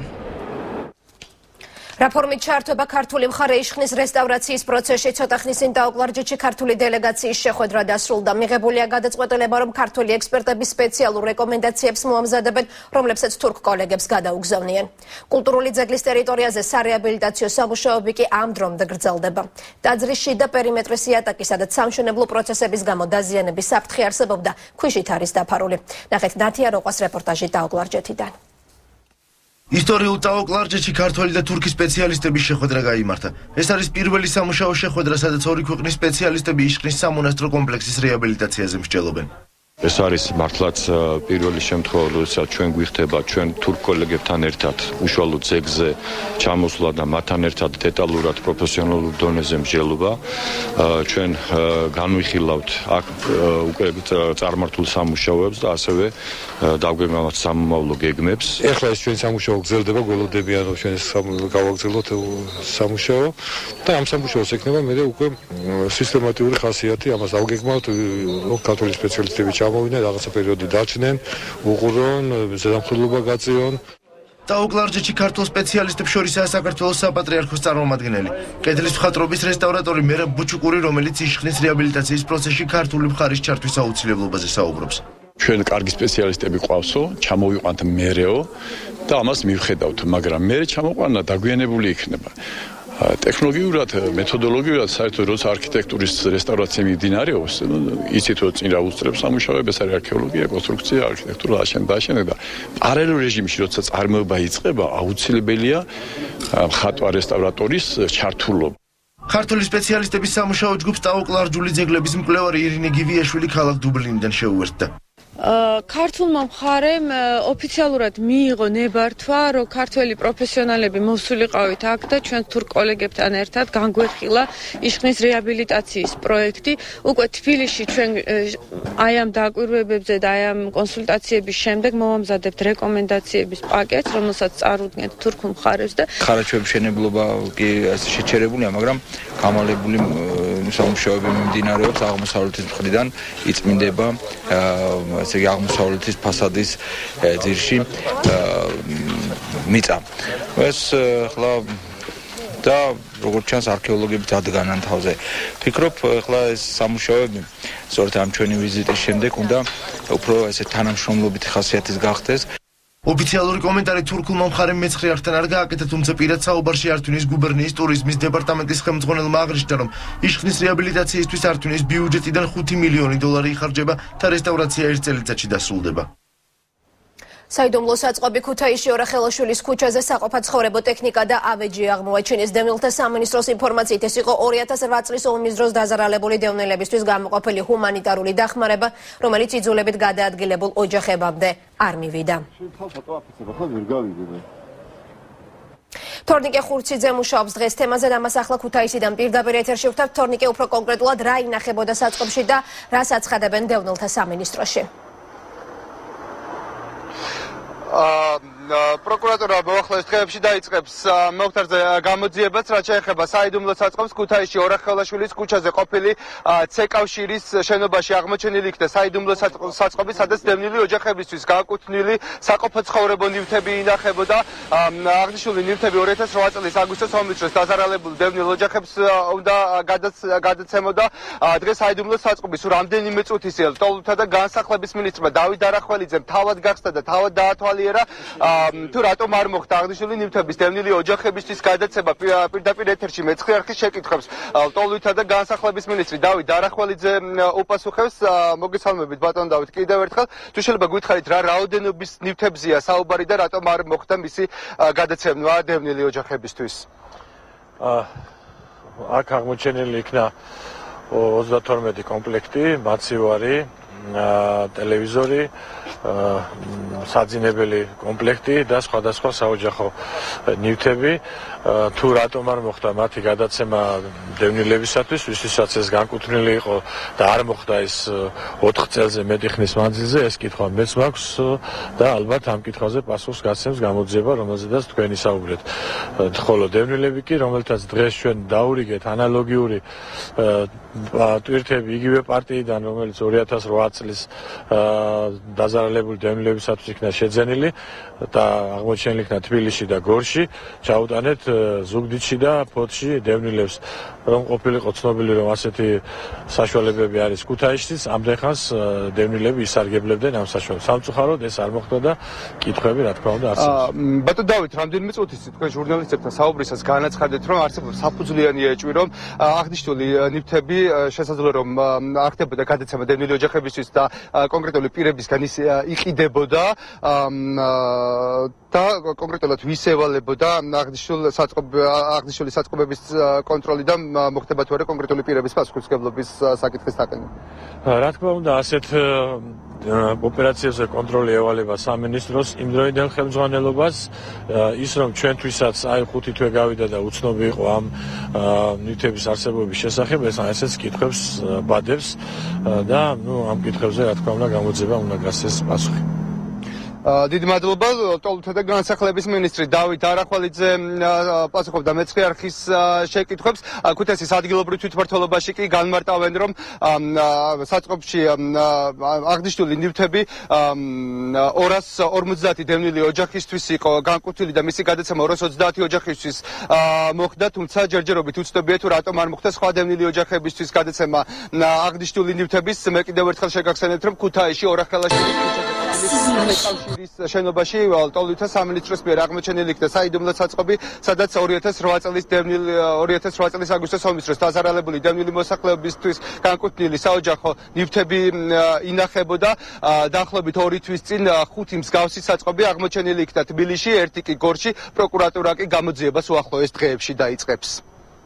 რაფორმით ჩართობა ქართული მხარე იშხნის რესტავრაციის პროცესში ცოტა ხნის წინ დაუკლარჯეთში ქართული დელეგაციის შეხვედრა დასრულდა. მიღებულია გადაწყვეტილება, რომ ქართული ექსპერტები სპეციალურ რეკომენდაციებს მოამზადებენ, რომლებსაც თურქ კოლეგებს გადაუგზავნიან. კულტურული ძეგლის ტერიტორიაზე სარეაბილიტაციო სამუშაოები კი ამ დრომდე გრძელდება. ტაძრის შიდა პერიმეტრის იატაკი, სადაც სამშენებლო პროცესების გამო დაზიანების საფრთხე არსებობდა, ქვიშით არის დაფარული. ნახეთ ნათია როყვას რეპორტაჟი დაუკლარჯეთიდან. ისტორიულ დაუკლარჯეთში ქართველი და თურქი სპეციალისტების შეხვედრა გაიმართა. ეს არის პირველი სამუშაო შეხვედრა, სადაც ორი ქვეყნის სპეციალისტები იშხნის სამონასტრო კომპლექსის რეაბილიტაციაზე მსჯელობენ. ეს არის მართლაც პირველი შემთხვევა, როდესაც ჩვენ გვიხდება ჩვენ თურქ კოლეგებთან ერთად უშუალო ძეგლზე ჩამოსვლა და მათთან ერთად დეტალურად პროფესიონალურ დონეზე მსჯელობა. ჩვენ განვიხილავთ აქ უკვე წარმართულ სამუშაოებს და ასევე დავგვეგმავთ სამომავლო გეგმებს. ეხლა ეს ჩვენი სამუშაო გრძელდება, გველოდებიან რომ ჩვენ გავაგრძელოთ სამუშაო და ამ სამუშაოს ექნება მე უკვე სისტემატიური ხასიათი, ამას დავგეგმავთ ქართული სპეციალისტები ჩამოვიდნენ, რაღაცა პერიოდი დაჩნენ, უყურონ, ზედამხედველობა გაწიონ. დაუკლარჯეთში ქართულ სპეციალისტებს შორისაა საქართველოს საპატრიარქოს წარმომადგენელი. კედლის მხატვრობის რესტავრატორი მერაბ ბუჩუკური, რომელიც იშხნის რეაბილიტაციის პროცესში ქართული მხარის ჩართვის აუცილებლობაზე საუბრობს. ჩვენ კარგი სპეციალისტები ყავსო, ჩამოვიყვანთ მერეო და ამას მივხედავთ, მაგრამ მერე ჩამოყვანა დაგვიანებული იქნება. ტექნოლოგიურად, მეთოდოლოგიურად საერთოდ როცა არქიტექტურის რესტავრაცია მიმდინარეობს, იცით რომ წინ რა უსწრებს სამუშაოებს, არის არქეოლოგია, კონსტრუქცია, არქიტექტურა, აშენდა და პარალელ რეჟიმში როცა წარმოება იწყება, აუცილებელია მხატვარ რესტავრატორის ჩართულობა. ქართული სპეციალისტების სამუშაო ჯგუფს დაუკლარჯული ძეგლების მკვლევარი ირინე გივიაშვილი ქალაქ დუბლინიდან შეუერთდა. ქართულმა მხარემ ოფიციალურად მიიღო ნებართვა, რომ ქართველი პროფესიონალები მოსულიყავით აქ და ჩვენ თურქ კოლეგებთან ერთად განგვეხილა იშხნის რეაბილიტაციის პროექტი. უკვე თბილისში ჩვენ აი ამ დაკვირვებებზე და აი ამ კონსულტაციების შემდეგ მოვამზადებთ რეკომენდაციების პაკეტს, რომელსაც წარუდგენთ თურქ მხარეს და ხარაჩოების მშენებლობა კი შეჩერებულია, მაგრამ გამალებული სამუშაოები მიმდინარეობს აღმოსავლეთის მხრიდან, იწმინდება ესე იგი აღმოსავლეთის ფასადის ძირში მიწა. ეს ხლა და როგორც ჩანს არქეოლოგები დადგანან თავზე. ფიქრობ ხლა ეს სამუშაოები სწორედ ამ ჩვენი ვიზიტის შემდეგ უნდა უფრო ესე თანამშრომლობით ხასიათის გახდეს. ოფიციალური კომენტარი თურქულმა მხარემ მეცხრე არხთან არ გააკეთა, თუმცა პირად საუბარში ართვინის გუბერნიის ტურიზმის დეპარტამენტის ხელმძღვანელმა აღნიშნა, რომ იშხნის რეაბილიტაციისთვის ართვინის ბიუჯეტიდან $5 მილიონი იხარჯება და რესტავრაცია 1 წელიწადში დასრულდება. საიდუმლო საწყობი ქუთაისში ორახელაშვილის ქუჩაზე საყოფაცხოვრებო ტექნიკა და ავეჯი აღმოაჩინეს. დევნილთა სამინისტროს ინფორმაციით ეს იყო 2008 წლის ომის დროს დაზარალებული დევნილებისთვის გამოყოფილი ჰუმანიტარული დახმარება, რომელიც იძულებით გადაადგილებულ ოჯახებამდე არ მივიდა. თორნიკე ხურციძე მუშაობს დღეს თემაზე და მას ახლა ქუთაისიდან პირდაპირ ეთერში ვხვდებით. თორნიკე, უფრო კონკრეტულად რა ინახებოდა საწყობში და რას აცხადებენ დევნილთა სამინისტროში? პროკურატურა მოახლოეს დღეებში დაიწყებს მოხდარზე გამოძიებას, რაც შეეხება საიდუმლო საწყობს. ქუთაისში ორახელაშვილის ქუჩაზე ყოფილი ცეკავშირის შენობაში აღმოჩენილი იქნა საიდუმლო საწყობი, სადაც დევნილი ოჯახებისთვის გააკუთვნილი საყოფაცხოვრებო ნივთები ინახებოდა. აღნიშნული ნივთები 2008 წლის აგვისტოს ომის დროს დაზარალებულ დევნილ ოჯახებს უნდა გადაცემოდა. დღეს საიდუმლო საწყობი სულ რამდენიმე წუთის წინ ტოლთა და განსახლების მინისტრმა დავით არახველიძემ თავად გახსნა და თავად დაათვალიერა თუ რატომ არ მოხდა აღნიშნული ნივთების დევნილი ოჯახებისთვის გადაცემა. პირდაპირ ეთერში მეცხრე არხის შეკითხვებს ტოლვითა და განსახლების მინისტრი დავით არახველიძე უპასუხებს. მოგესალმებით ბატონ დავით, კიდევ ერთხელ თუ შეიძლება გითხარით რა რაოდენობის ნივთებზია საუბარი და რატომ არ მოხდა მისი გადაცემა დევნილი ოჯახებისთვის? აქ აღმოჩენილი იქნა 32 კომპლექტი, მაცივარი, ტელევიზორი, საძინებელი კომპლექტი და სხვადასხვა საოჯახო ნივთები. თუ რატომ არ მოხდა მათი გადაცემა დევნილებისათვის, ვისთვისაც ეს განკუთვნილი იყო და არ მოხდა ეს 4 წელზე მეტი ხნის მანძილზე, ეს კითხვა მეც მაქვს და ალბათ ამ კითხვაზე პასუხს გაცემს გამოძიება, რომელზედაც თქვენი საუბრეთ. ხოლო დევნილები კი, რომელთაც დღეს ჩვენ დაურიგეთ ანალოგიური ტვირთები იგივე პარტიიდან, რომელიც 2008 წლის დაზარალებული დევნილებისათვის იქნა შეძენილი და აღმოჩენილი იქნა თბილისში და გორში, ჩაუტანეთ ზუგდიდში და ფოთში დევნილებს. რომ ყოფილიყო ცნობილი, რომ ასეთი საშუალებები არის ქუთაისშიც, ამდენ ხანს დევნილები ისარგებლებდნენ ამ საშუალებებს. სამწუხაროდ ეს არ მოხდა და კითხვები რა თქმა უნდა არსებობს. ბატონ დავით, რამდენიმე წუთის თქვენ ჟურნალისტებთან საუბრისას განაცხადეთ, რომ არსებობს საფუძვლიანი ეჭვი, რომ აღნიშნული ნივთები შესაძლოა რომ არ ხდებოდა გადაცემა დევნილი ოჯახებისთვის და კონკრეტული პირებისგან ის იყიდებოდა და კონკრეტულად ვის ევალებოდა აღნიშნული საწყობების კონტროლი და მოხდება თუ არა კონკრეტული პირების პასუხისმგებლობის საკითხის დაყენება. რა თქმა უნდა, ასეთ ოპერაციებზე კონტროლი ევალება სამინისტროს იმ დროიდან ხელმძღვანელობას. ის რომ ჩვენთვისაც აი 5 თვე გავიდა და უცნობი იყო ამ ნივთების არსებობის შესახებ, ესეც კითხვებს ბადებს და ამ კითხვებზე რა თქმა უნდა გამოძიება უნდა გასცეს პასუხი. დიდი მადლობა. ტოლთა და განსახლების მინისტრი დავით არახველიძე პასუხობდა მეცხრე არხის შეკითხვებს. ქუთაისის ადგილობრივ თვითმმართველობაში კი განმარტავენ, რომ საწყობში აღნიშნული ნივთები 250 დევნილი ოჯახისთვის იყო განკუთვნილი და მისი გადაცემა 230 ოჯახისთვის მოხდა, თუმცა ჯერჯერობით უცნობია თუ რატომ არ მოხდა სხვა დევნილი ოჯახებისთვის გადაცემა აღნიშნული ნივთების. მე კიდევ ერთხელ შეგახსენებთ, რომ ქუთაისში ორახელაშვილის კავშირის შენობაში ტოლვითა სამინისტროს მიერ აღმოჩენილი იქნა საიდუმლო საწყობი, სადაც 2008 წლის აგვისტოს ომის დროს დაზარალებული დევნილი მოსახლეობისთვის განკუთვნილი საოჯახო ნივთები ინახებოდა. დაახლოებით 2 თვის წინ 5 მსგავსი საწყობი აღმოჩენილი იქნა თბილისში, 1 კი გორში. პროკურატურა კი გამოძიებას უახლოეს დღეებში დაიწყებს.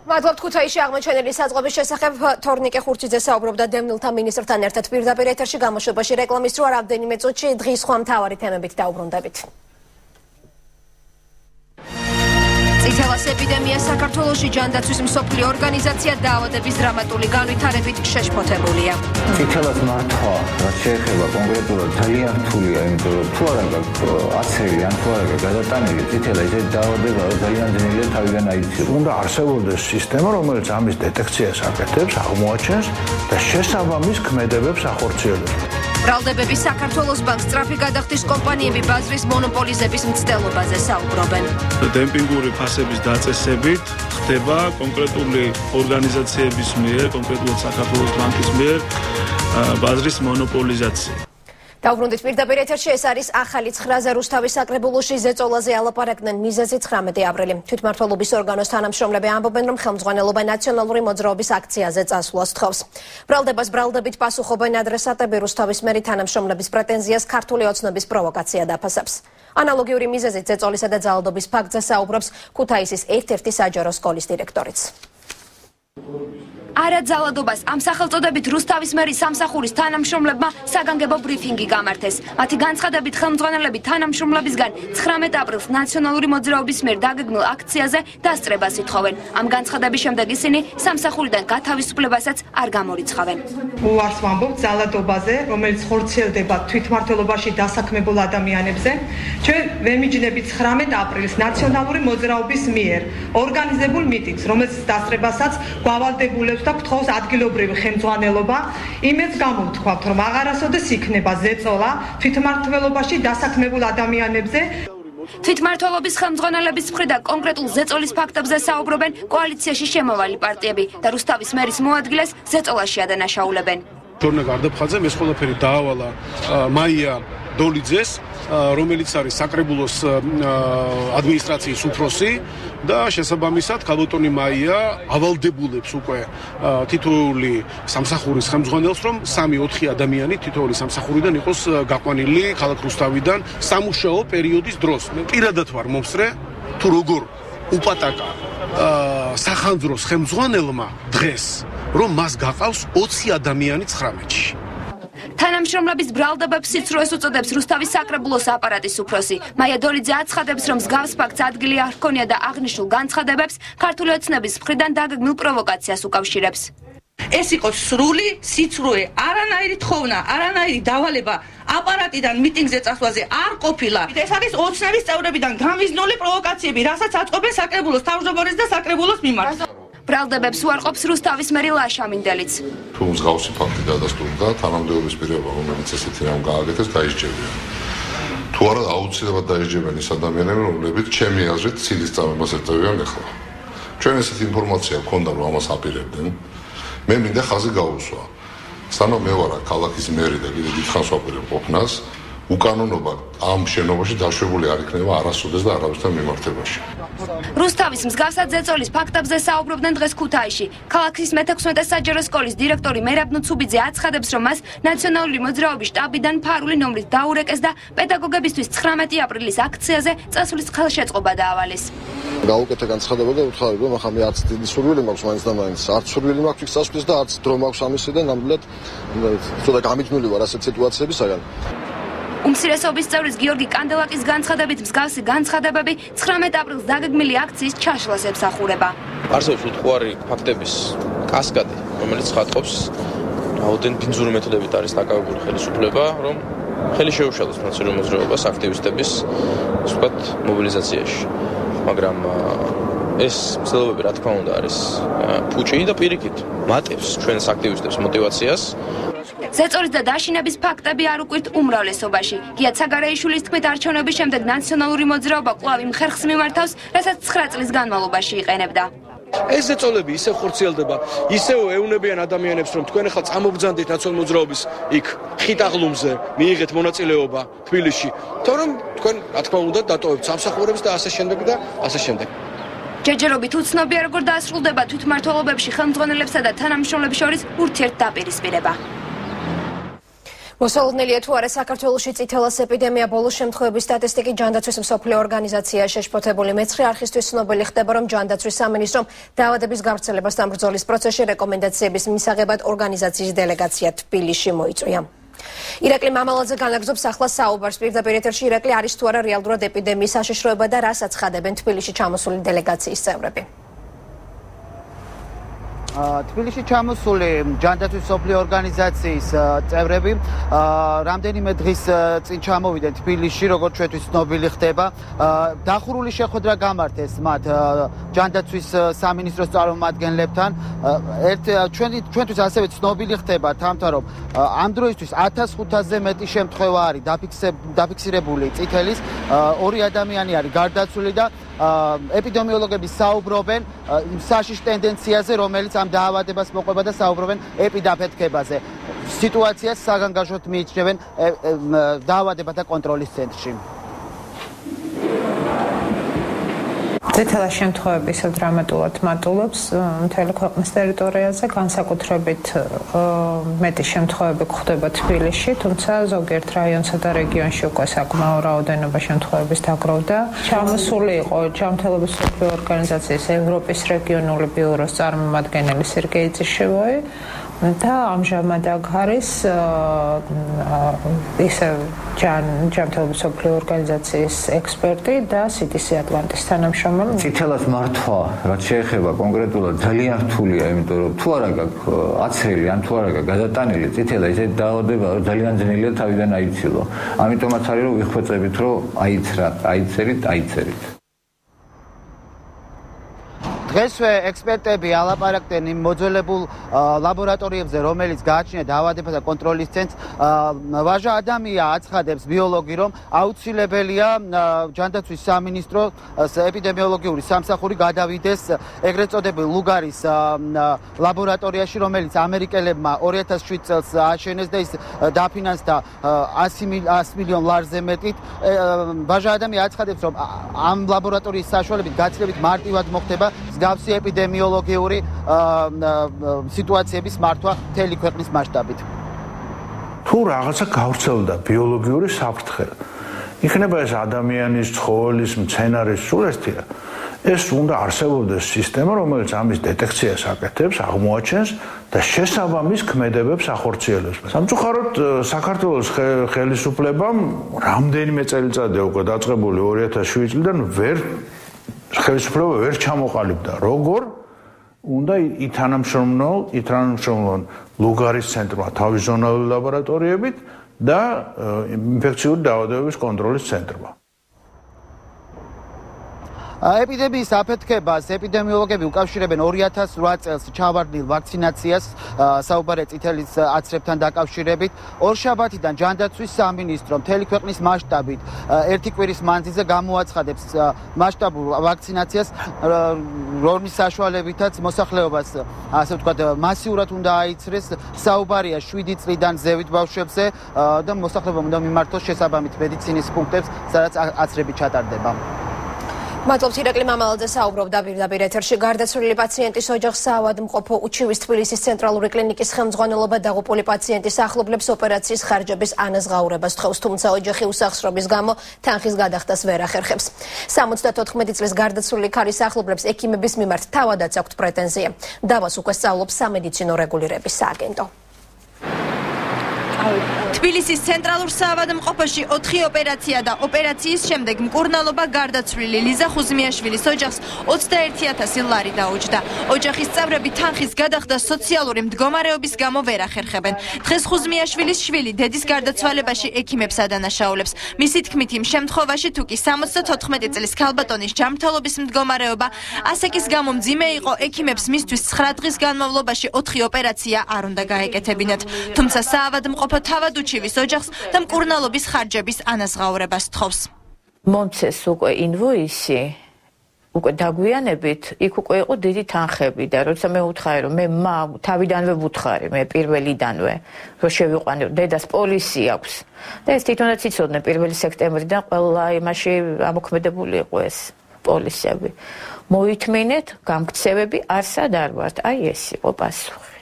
მადლობთ. ქუთაისში აღმოჩენილი საწყობის შესახებ თორნიკე ხურციძე საუბრობდა დევნილთა მინისტრთან ერთად პირდაპირ ეთერში. გამოშვებაში რეკლამის რო რამდენიმე წუთში დღის სხვა მთავარი თემებით დაუბრუნდებით. წითელას ეპიდემია საქართველოში ჯანდაცვის მსოფლიო ორგანიზაცია დაავადების დრამატული განვითარებით შეშფოთებულია. წითელას მართვა, რაც შეეხება კონკრეტულად ძალიან რთულია, იმიტომ რომ თუ არა აცელი ან თუ არა გადატანილი წითელა ისე დაავადება ძალიან ძნელია თავიდან აიცილოს. უნდა არსებობდეს სისტემა, რომელიც ამის დეტექციას აკეთებს, აღმოაჩენს და შესაბამის ქმედებებს ახორციელებს. ბრალდებების საქართველოს ბანკს სწრაფი გადახდის კომპანიები ბაზრის მონოპოლიზების მცდელობაზე საუბრობენ. დემპინგური ფასების დაწესებით ხდება კონკრეტული ორგანიზაციების მიერ, კონკრეტულად საქართველოს ბანკის მიერ ბაზრის მონოპოლიზაცია. დავბრუნდით პირდაპირ ეთერში, ეს არის ახალი 9-ზე რუსთავის საკრებულოში ზეწოლაზე ალაპარაკდნენ მიზეზი 19 აპრილი. თვითმმართველობის ორგანოს თანამშრომლები ამბობენ, რომ ხელმძღვანელობა ნაციონალური მოძრაობის აქციაზე წასვლას თხოვს. ბრალდებას ბრალდებით პასუხობენ ადრესატები, რუსთავის მერი თანამშრომლების პრეტენზიას ქართული ოცნების პროვოკაცია დაფასებს. ანალოგიური მიზეზით ზეწოლისა და ძალადობის ფაქტზე საუბრობს ქუთაისის ერთ-ერთი საჯარო სკოლის დირექტორიც. არა ძალადობას ამ სახელწოდებით რუსთავის მერის სამსახურის თანამშრომლებმა საგანგებო ბრიფინგი გამართეს. მათი განცხადებით ხელმძღვანელები თანამშრომლებისგან 19 აპრილს ნაციონალური მოძრაობის მიერ დაგეგმილ აქციაზე დასწრებას ითხოვენ. ამ განცხადების შემდეგ ისინი სამსახურიდან გათავისუფლებასაც არ გამორიცხავენ. უარს ვამბობ ძალადობაზე, რომელიც ხორციელდება თვითმმართველობაში დასაქმებულ ადამიანებზე. ჩვენ ვემიჯნებით 19 აპრილს ნაციონალური მოძრაობის მიერ ორგანიზებულ მიტინგს, რომელსაც დასწრებასაც გვავალდებულებს და გთხოვს ადგილობრივი ხელმძღვანელობა. იმედს გამოვთქვათ, რომ აღარასოდეს იქნება ზეწოლა თვითმმართველობაში დასაქმებულ ადამიანებზე. თვითმმართველობის ხელმძღვანელების მხრიდან კონკრეტულ ზეწოლის ფაქტებზე საუბრობენ კოალიციაში შემავალი პარტიები და რუსთავის მერის მოადგილეს ზეწოლაში ადანაშაულებენ. ჯორნა გარდაფხაძემ ეს ყველაფერი დაავალა მაია დოლიძეს, რომელიც არის საკრებულოს ადმინისტრაციის უფროსი და შესაბამისად ქალბატონი მაია ავალდებულებს უკვე თითოეული სამსახურის ხელმძღვანელს, რომ 3-4 ადამიანი თითოეული სამსახურიდან იყოს გაყვანილი ქალაქ რუსთავიდან სამუშაო პერიოდის დროს. მე პირადად ვარ მომსწრე თუ როგორ უპატაკა სახანძროს ხელმძღვანელმა დღეს, რომ მას გაყავს 20 ადამიანი 19-ში. თანამშრომლების ბრალდებებს სიცრუეს უწოდებს რუსთავის საკრებულოს აპარატის უფროსი. მაია დოლიძე აცხადებს, რომ მსგავს ფაქტს ადგილი არ ჰქონია და აღნიშნულ განცხადებებს ქართული ოცნების მხრიდან დაგეგმილ პროვოკაციას უკავშირებს. ეს იყო სრული სიცრუე, არანაირი თხოვნა, არანაირი დავალება აპარატიდან მიტინგზე წასვლაზე არ ყოფილა. ეს არის ოცნების წევრებიდან გამიზნული პროვოკაციები, რასაც აწყობენ საკრებულოს თავმჯდომარის და საკრებულოს მიმართ. ბრალდებებს უარყოფს რუსთავის მერი ლაშა მინდელიც. თუ მსგავსი ფაქტი დადასტურდა, თანამდებობის პირება, რომელიც ესეთი რამ გააკეთეს, დაისჯებიან. თუ არა, აუცილებლად დაისჯებიან ის ადამიანები, რომლებიც ჩემი აზრით ცილის წამებას ეწევიან ახლა. ჩვენ ესეთი ინფორმაცია გვქონდა, რომ ამას აპირებდნენ. მე მინდა ხაზი გაუსვა. სანამ მე ვარ ქალაქის მერი და კიდე დიდხანს ვაპირებ ყოფნას, უკანონობა ამ შენობაში დაშვებული არ იქნება არასოდეს და არავისთან მიმართებაში. რუსთავის მსგავსად ზეწოლის ფაქტებზე საუბრობდნენ დღეს ქუთაისში. ქალაქის მე-16 საჯარო სკოლის დირექტორი მერაბ ნუცუბიძე აცხადებს, რომ მას ნაციონალური მოძრაობის შტაბიდან ფარული ნომრით დაურეკეს და პედაგოგებისთვის 19 აპრილის აქციაზე წასვლის ხელშეწყობა დაავალეს. გაუკეთე განცხადება და უთხარი, რომ ახლა მე არც დიდი სურვილი მაქვს მაინც და მაინც. არც სურვილი მაქვს იქ წასვლის და არც დრო მაქვს ამისი და ნამდვილად ცოტა გამიჯნული ვარ ასეთ სიტუაციებისაგან. უმცირესობის წევრის გიორგი კანდელაკის განცხადებით მსგავსი განცხადებები 19 აპრილს დაგეგმილი აქციის ჩაშლას ემსახურება. არსებობს უთხოვარი ფაქტების კასკადი, რომელიც ხატყობს რაოდენ ბინძური მეთოდებით არის დაკავებული ხელისუფლება, რომ ხელი შეუშალოს ნაციონალურ მოძრაობას აქტივისტების, ასე ვთქვათ, მობილიზაციაში. მაგრამ ეს მცდელობები, რა თქმა უნდა, არის ფუჭი და პირიქით მატებს ჩვენს აქტივისტებს მოტივაციას. ზეწოლის და დაშინების ფაქტები არ უკვირთ უმრავლესობაში. გია ცაგარეიშვილის თქმით, არჩევნების შემდეგ ნაციონალური მოძრაობა კვლავ იმ ხერხს მიმართავს, რასაც 9 წლის განმავლობაში იყენებდა. ეს ზეწოლები ისევ ხორციელდება, ისევ ეუნებიან ადამიანებს, რომ თქვენ ახლა წამობრძანდით ნაციონალურ მოძრაობის იქ ხიტაღლუმზე, მიიღეთ მონაწილეობა თბილისში. თორემ თქვენ, რა თქმა უნდა, დატოვებთ სამსახურებს და ასე შემდეგ და ასე შემდეგ. ჯერჯერობით უცნობია, როგორ დაასრულდება თვითმმართველობებში ხელმძღვანელებსა და თანამშრომლებს შორის ურთიერთდაპირისპირება. მოსალოდნელია თუ არა საქართველოში წითელას ეპიდემია ბოლოს შემთხვევების სტატისტიკის ჯანდაცვის მსოფლიო ორგანიზაცია შეშფოთებული მეცხრე არხისთვის ცნობილი ხდება, რომ ჯანდაცვის სამინისტრომ დაავადების გავრცელებასთან ბრძოლის პროცესში რეკომენდაციების მისაღებად ორგანიზაციის დელეგაცია თბილისში მოიწვია. ირაკლი მამალაძე განაგრძობს ახლა საუბარს პირდაპირ ეთერში. ირაკლი, არის თუ არა რეალურად ეპიდემიის საშიშროება და რას აცხადებენ თბილისში ჩამოსული დელეგაციის წევრები? თბილისში ჩამოსული ჯანდაცვის მსოფლიო ორგანიზაციის წევრები რამდენიმე დღის წინ ჩამოვიდნენ თბილისში, როგორც ჩვენთვის ცნობილი ხდება. დახურული შეხვედრა გამართეს მათ ჯანდაცვის სამინისტროს წარმომადგენლებთან. ჩვენთვის ასევე ცნობილი ხდება თამთა, რომ ამ დროისთვის 1500-ზე მეტი შემთხვევა არის დაფიქსირებული წითელის, 2 ადამიანი არის გარდაცვლილი და ეპიდემიოლოგები საუბრობენ იმ საშიშ ტენდენციაზე, რომელიც ამ დაავადებას მოყვება და საუბრობენ ეპიდაფეთქებაზე. სიტუაციას საგანგაშოდ მიიჩნევენ დაავადებათა კონტროლის ცენტრში. ძირითადად შემთხვევების დრამატულად მატულობს მთელი ქვეყნის ტერიტორიაზე, განსაკუთრებით მეტი შემთხვევები გვხვდება თბილისში, თუმცა ზოგიერთ რაიონსა და რეგიონში უკვე საკმაო რაოდენობა შემთხვევების დაგროვდა. ჩამოსული იყო ჯანმრთელობის მსოფლიო ორგანიზაციის ევროპის რეგიონული ბიუროს წარმომადგენელი სერგეი წიშევოი და ამჟამად აქ არის ისევ ჯანმრთელობის მსოფლიო ორგანიზაციის ექსპერტი და CDC Atlantis თანამშრომელი. წითელად მართვა, რაც შეეხება კონკრეტულად ძალიან რთულია, იმიტომ რომ თუ არა გაქვს აცრელი ან თუ არა გაქვს გადატანილი წითელა, ისეთი დაავადება ძალიან ძნელია თავიდან აიცილო. ამიტომაც არის რომ ვიხვეწებით რომ აიცერით. დღესვე ექსპერტები ალაპარაკდნენ იმ მოძველებულ ლაბორატორიებზე, რომელიც გააჩნია დაავადებათა კონტროლის ცენტრს. ვაჟა ადამია აცხადებს ბიოლოგი, რომ აუცილებელია ჯანდაცვის სამინისტროს ეპიდემიოლოგიური სამსახური გადავიდეს ეგრეთ წოდებულ ლუგარის ლაბორატორიაში, რომელიც ამერიკელებმა 2007 წელს ააშენეს და ის დაფინანსდა 100 მილიონ ლარზე მეტით. ვაჟა ადამია აცხადებს, რომ ამ ლაბორატორიის საშუალებით გაცილებით მარტივად მოხდება მსგავსი ეპიდემიოლოგიური სიტუაციების მართვა მთელი ქვეყნის მასშტაბით. თუ რაღაცა გავრცელდა ბიოლოგიური საფრთხე, იქნება ეს ადამიანის, ცხოველის, მცენარის სულესთია, ეს უნდა არსებობდეს სისტემა, რომელიც ამის დეტექციას აკეთებს, აღმოაჩენს და შესაბამის ქმედებებს ახორციელებს. სამწუხაროდ საქართველოს ხელისუფლებამ რამდენიმე წელიწადია უკვე დაწყებული 2007 წლიდან ხელისუფლება ვერ ჩამოყალიბდა, როგორ უნდა ითანამშრომლონ ლუგარის ცენტრმა თავის ზონალური ლაბორატორიებით და ინფექციური დაავადებების კონტროლის ცენტრმა. ეპიდემიის აფეთქებას ეპიდემიოლოგები უკავშირებენ 2008 წელს ჩავარდნილ ვაქცინაციას, საუბარია წითელის აცრებთან დაკავშირებით. ორშაბათიდან ჯანდაცვის სამინისტრო მთელი ქვეყნის მასშტაბით ერთი კვირის მანძილზე გამოაცხადებს მასშტაბურ ვაქცინაციას, რომლის საშუალებითაც მოსახლეობას, ასე ვთქვათ, მასიურად უნდა აიცრეს. საუბარია 7 წლიდან ზევით ბავშვებზე და მოსახლეობა უნდა მიმართოს შესაბამით მედიცინის პუნქტებს, სადაც აცრები ჩატარდება. მადლობთ ირაკლი მამალაძე საუბრობდა პირდაპირ ეთერში. გარდაცვლილი პაციენტის ოჯახს საავადმყოფო უჩივის თბილისის ცენტრალური კლინიკის ხელმძღვანელობა დაღუპული პაციენტის ახლობლებს ოპერაციის ხარჯების ანაზღაურებას თხოვს, თუმცა ოჯახი უსახსრობის გამო თანხის გადახდას ვერ ახერხებს. 74 წლის გარდაცვლილი ქალის ახლობლებს ექიმების მიმართ თავადაც აქვთ პრეტენზია. დავას უკვე სწავლობს სამედიცინო რეგულირების სააგენტო. თბილისის ცენტრალურ საავადმყოფოში 4 ოპერაცია და ოპერაციის შემდეგ მკურნალობა გარდაცვლილი ლიზა ხუზმიაშვილის ოჯახს 21,000 ლარი დაუჯდა. ოჯახის წევრები თანხის გადახდას სოციალური მდგომარეობის გამო ვერ ახერხებენ. დღეს ხუზმიაშვილის შვილი დედის გარდაცვალებაში ექიმებს ადანაშაულებს. მისი თქმით, იმ შემთხვევაში თუ კი 74 წლის ქალბატონის ჯანმრთელობის მდგომარეობა ასაკის გამო მძიმე იყო, ექიმებს მისთვის 9 დღის განმავლობაში 4 ოპერაცია არ უნდა გაეკეთებინათ. თუმცა საავადმყოფო თავად უჩივის ოჯახს და მკურნალობის ხარჯების ანაზღაურებას თხოვს. მომცეს უკვე ინვოისი, უკვე დაგვიანებით, იქ უკვე იყო დიდი თანხები და როცა მე ვუთხარი, რომ მე თავიდანვე ვუთხარი, მე პირველიდანვე, რომ შევიყვანე, დედას პოლისი აქვს. და ეს თვითონაც იცოდნენ 1 სექტემბრიდან ყველა იმაში ამოქმედებული იყო ეს პოლისები. მოითმინეთ, გამქცევები არსად არ ვართ. აი ეს იყო პასუხი.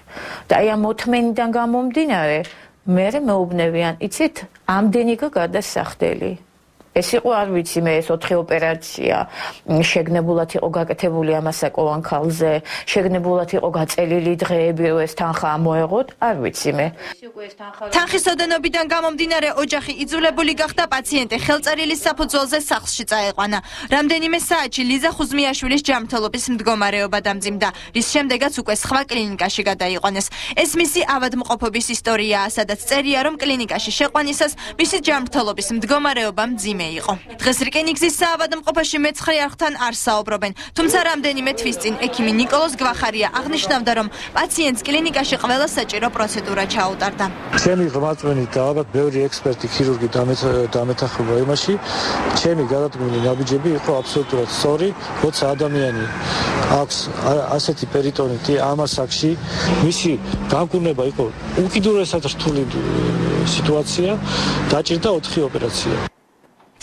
და აი ამ მოთმენიდან გამომდინარე მე მეუბნებიან, იცით, ამდენი გადასახდელი. ეს იყო არ ვიცი მე ეს 4 ოპერაცია შეგნებულად იყო გაკეთებული ამასაკოვან ქალზე, შეგნებულად იყო გაწელილი დღეები, რომ ეს თანხა ამოეღოთ, არ ვიცი მე. თანხის ოდენობიდან გამომდინარე ოჯახი იძულებული გახდა პაციენტი ხელწერილის საფუძველზე სახლში წაეყვანა. რამდენიმე საათში ლიზა ხუზმიაშვილის ჯანმრთელობის მდგომარეობა დამძიმდა, რის შემდეგაც უკვე სხვა კლინიკაში გადაიყვანეს. ეს მისი ავადმყოფობის ისტორიაა, სადაც წერია, რომ კლინიკაში შეყვანისას მისი ჯანმრთელობის მდგომარეობა მძიმე საქმე იყო. დღეს რკინიგზის საავადმყოფოში მეცხრე არხთან არ საუბრობენ, თუმცა რამდენიმე თვის წინ ექიმი ნიკოლოზ გვახარია აღნიშნავდა, რომ პაციენტს კლინიკაში ყველა საჭირო პროცედურა ჩაუტარდა. ჩემი ღმერთმენით და ალბათ ბევრი ექსპერტი ქირურგი დამეთახება იმაში, ჩემი გადადგმული ნაბიჯები იყო აბსოლუტურად სწორი, როცა ადამიანი აქვს ასეთი პერიტონიტი ამ ასაკში, მისი განკურნება იყო უკიდურესად რთული სიტუაცია, დაჭირდა 4 ოპერაცია.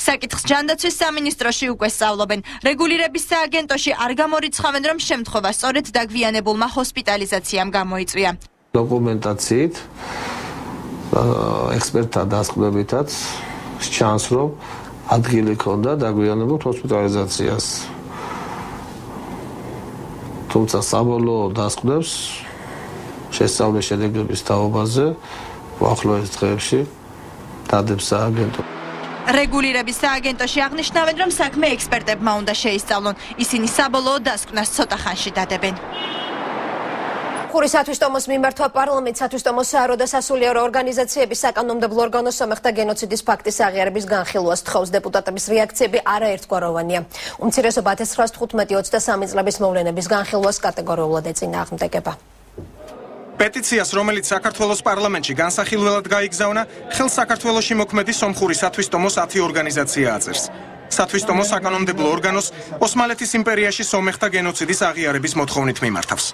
საკითხს ჯანდაცვის სამინისტროში უკვე სწავლობენ. რეგულირების სააგენტოში არ გამორიცხავენ, რომ შემთხვევა სწორედ დაგვიანებულმა ჰოსპიტალიზაციამ გამოიწვია. დოკუმენტაციით ექსპერტთა დასკვნებითაც ჩანს, რომ ადგილი ჰქონდა დაგვიანებულ ჰოსპიტალიზაციას. თუმცა საბოლოო დასკვნებს შესწავლის შედეგების თაობაზე უახლოეს დღეებში დადებს სააგენტო. რეგულირების სააგენტოში აღნიშნავენ, რომ საქმე ექსპერტებმა უნდა შეისწავლონ. ისინი საბოლოო დასკვნას ცოტა ხანში დადებენ. ხურის სათვისტომოს მიმართვა პარლამენტს სათვისტომოს საერო და სასულიერო ორგანიზაციების საკანონმდებლო ორგანოს სომეხთა გენოციდის ფაქტის აღიარების განხილვას თხოვს. დეპუტატების რეაქციები არაერთგვაროვანია. უმცირესობა 1915-23 წლების მოვლენების განხილვას კატეგორიულად ეწინააღმდეგება. პეტიციას, რომელიც საქართველოს პარლამენტში განსახილველად გაიგზავნა, ხელს საქართველოში მოქმედი სომხური სათვისტომოს 10 ორგანიზაცია აწერს. სათვისტომოს საკანონმდებლო ორგანოს ოსმალეთის იმპერიაში სომეხთა გენოციდის აღიარების მოთხოვნით მიმართავს.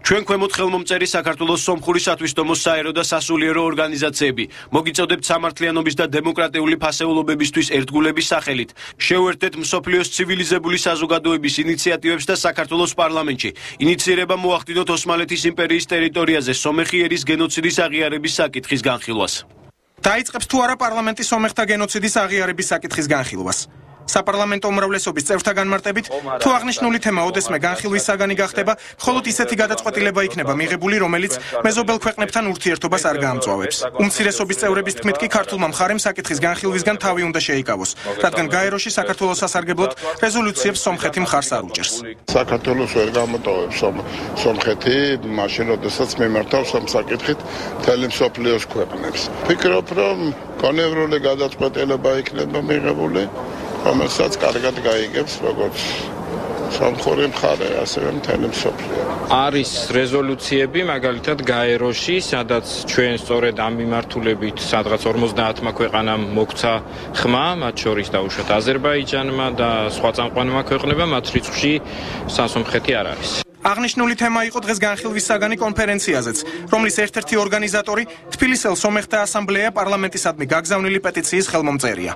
ჩვენ ქვემოთ ხელმომწერი საქართველოს სომხური სათვისტომოს საერო და სასულიერო ორგანიზაციები მოგიწოდებთ სამართლიანობის და დემოკრატიული ფასეულობებისთვის ერთგულების სახელით შევერთდეთ მსოფლიოს ცივილიზებული საზოგადოების ინიციატივებს და საქართველოს პარლამენტში ინიცირება მოახდინოთ ოსმალეთის იმპერიის ტერიტორიაზე სომეხი ერის გენოციდის აღიარების საკითხის განხილვას. დაიწყებს თუ არა პარლამენტი სომეხთა გენოციდის აღიარების საკითხის განხილვას. საპარლამენტო უმრავლესობის წევრთა განმარტებით, თუ აღნიშნული თემა ოდესმე განხილვის საგანი გახდება, მხოლოდ ისეთი გადაწყვეტილება იქნება მიღებული, რომელიც მეზობელ ქვეყნებთან ურთიერთობას არ გაამწვავებს. უმცირესობის წევრების თქმით კი ქართულმა მხარემ საკითხის განხილვისგან თავი უნდა შეიკავოს, რადგან გაეროში საქართველოს სასარგებლოდ რეზოლუციებს სომხეთი მხარს არ უჭერს. საქართველოს ვერ გამოტოვებს სომხეთი, მაშინ როდესაც მიმართავს ამ საკითხით მთელი მსოფლიოს ქვეყნებს. ვფიქრობ, რომ კონევრული გადაწყვეტილება იქნება მიღებული, რომელსაც კარგად გაიგებს როგორც სომხური მხარე, ასევე მთელი მსოფლიო. არის რეზოლუციები, მაგალითად გაეროში, სადაც ჩვენ სწორედ ამ მიმართულებით სადღაც 50-მა ქვეყანამ მოგვცა ხმა, მათ შორის დაუშვათ აზერბაიჯანმა და სხვა წამყვანმა ქვეყნებმა, მათ რიცხვში სასომხეთი არ არის. აღნიშნული თემა იყო დღეს განხილვის საგანი კონფერენციაზეც, რომლის ერთ-ერთი ორგანიზატორი თბილისელ სომეხთა ასამბლეა პარლამენტისადმი გაგზავნილი პეტიციის ხელმომწერია.